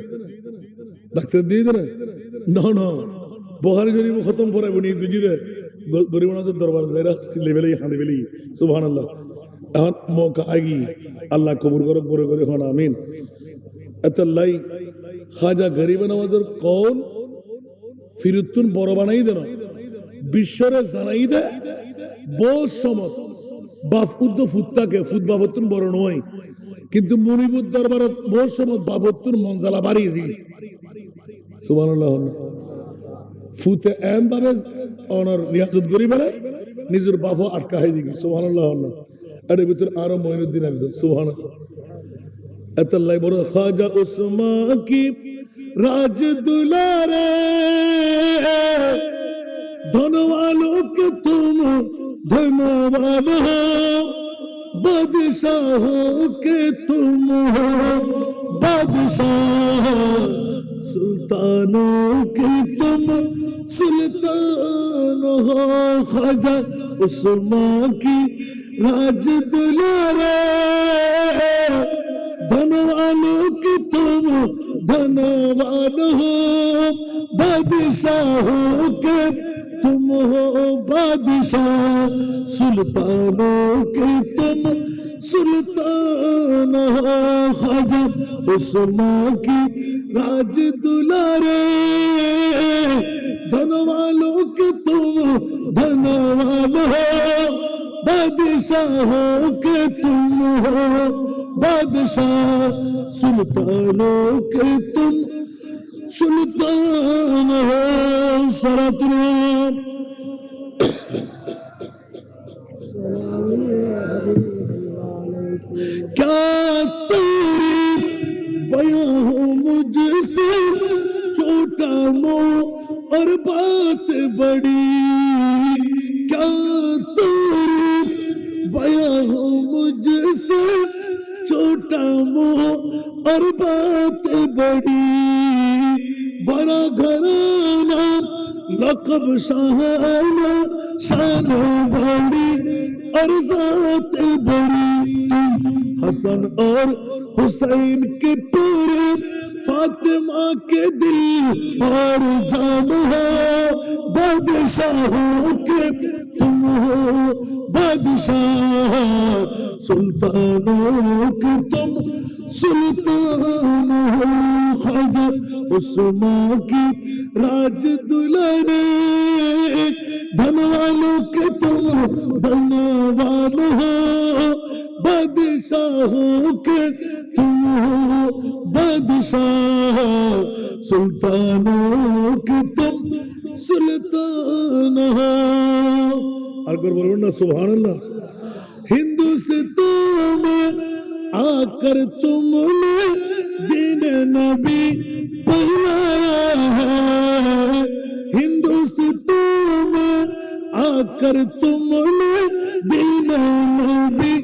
ডাক্তার দিয়ে দেন না না বুখারী শরীফ খতম করাইব নি দুজি দে গরিব নওয়াজের দরবার যাইরা লেভেলে হাঁদি বেলি সুবহানাল্লাহ এখন মৌকা আগি আল্লাহ কবুল করক বড় করে হন আমিন এতলাই খাজা গরিব নওয়াজের কোন ফিরুতুন বড় বানাই দেন বিশ্বরে জানাই দে বহুত সময় বাপ উদ্দ ফুত্তাকে ফুত বাবতুন বড় নয় কিন্তু মনিবুর দরবারত বহু সময় বাবতুর মঞ্জালা বাড়িয়েছি সুবহানাল্লাহ ফুতে এম ভাবে অনার রিয়াজত করি ফেলে নিজের বাফও আটকা হয়ে দিবি সুবহানাল্লাহ এর ভিতর আরো মঈনুদ্দিন একজন সুবহানাল্লাহ এতলাই বড় খাজা উসমান কি রাজ দুলারে ধনওয়ালো কে তুম ধনওয়াল হো बादशाहों के तुम हो बादशाह सुल्तानों के तुम सुल्तान हो ख्वाजा उस्मान की राज दुलारे धनवालों की तुम धनवाल हो बादशाहों के तुम हो बादशाह सुल्तानों के तुम सुल्तान हो ख्वाजा उस्मान की राज दुलारे धनवालों के तुम धनवाल हो बादशाहों के तुम हो बादशाह सुल्तानों के तुम सुल्तान हो सरतुल क्या तेरी बयां हो मुझसे छोटा मो और बात बड़ी क्या तारीफ बयां हो मुझसे छोटा मोह और बात बड़ी बड़ा घराना लकब शाहाना शान बड़ी और जात बड़ी तुम हसन और हुसैन के पूरे फातिमा के दिल और जान हो बादशाहों के तुम हो बादशाह सुल्तानों के तुम सुल्तान हो ख्वाजा उस्मान की राज दुलारे धन वालों के तुम धनवान हो बादशाहों के तुम हो बादशाह सुल्तानों के तुम सुल्तान हो। और बोलो ना सुभान अल्लाह। हिंदुस्तान में आकर तुमने दीन नबी पहनाया है हिंदुस्तान में आकर तुमने दीन नबी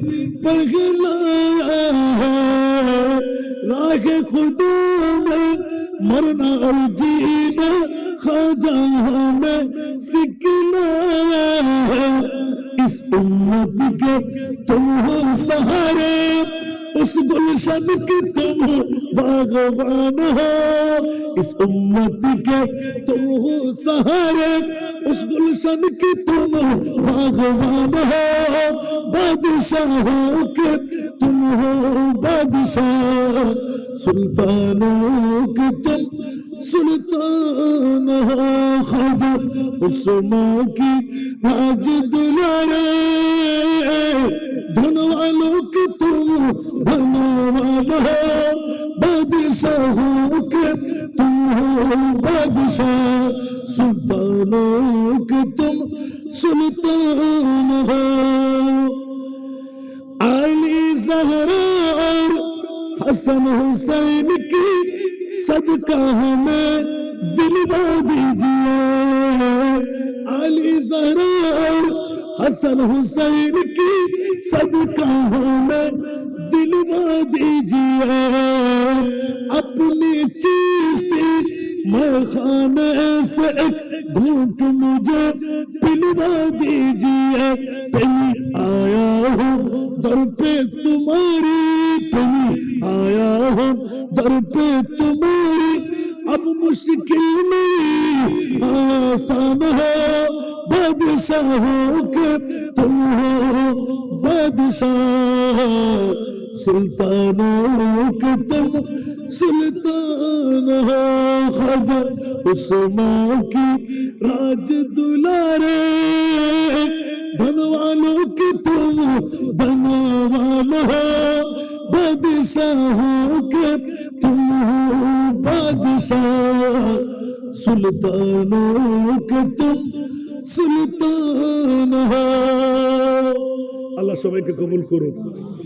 पहनाया है राह खुदा में मरना और जीना ख्वाजा हमें सिखलाया है इस उम्मत के तुम हो सहारे उस गुलशन की तुम बागबान हो इस उम्मत के तुम हो सहारे उस गुलशन की तुम बागबान हो बादशाहों के तुम हो बादशाह सुल्तानों के तुम सुल्तान हो ख्वाजा उस्मान की राज दुलारे धन वालों के तुम धनवान हो बादशाहों के तुम हो बादशाह सुल्तानों के तुम सुल्तान हो अली ज़हरा और हसन हुसैन की सदका हमें दिलवा दीजिए अली ज़हरा और हसन हुसैन की सदका हमें दिलवा दीजिए अपनी चीज़ मैं खाने से एक घूंट मुझे पिलवा दीजिए पहली आया हूँ दर पे तुम्हारी पहली आया हूँ दर पे तुम्हारी अब मुश्किल नहीं आसान है बादशाहों के तुम हो बादशाह सुल्तानों के तुम सुल्तान हो ख्वाजा उस्मान की राज दुलारे धन वालों के तुम धनवान हो बादशाहों के तुम हो बादशाह सुल्तानों के तुम सुल्तान हो। আল্লাহ সবাইকে কবুল করুন।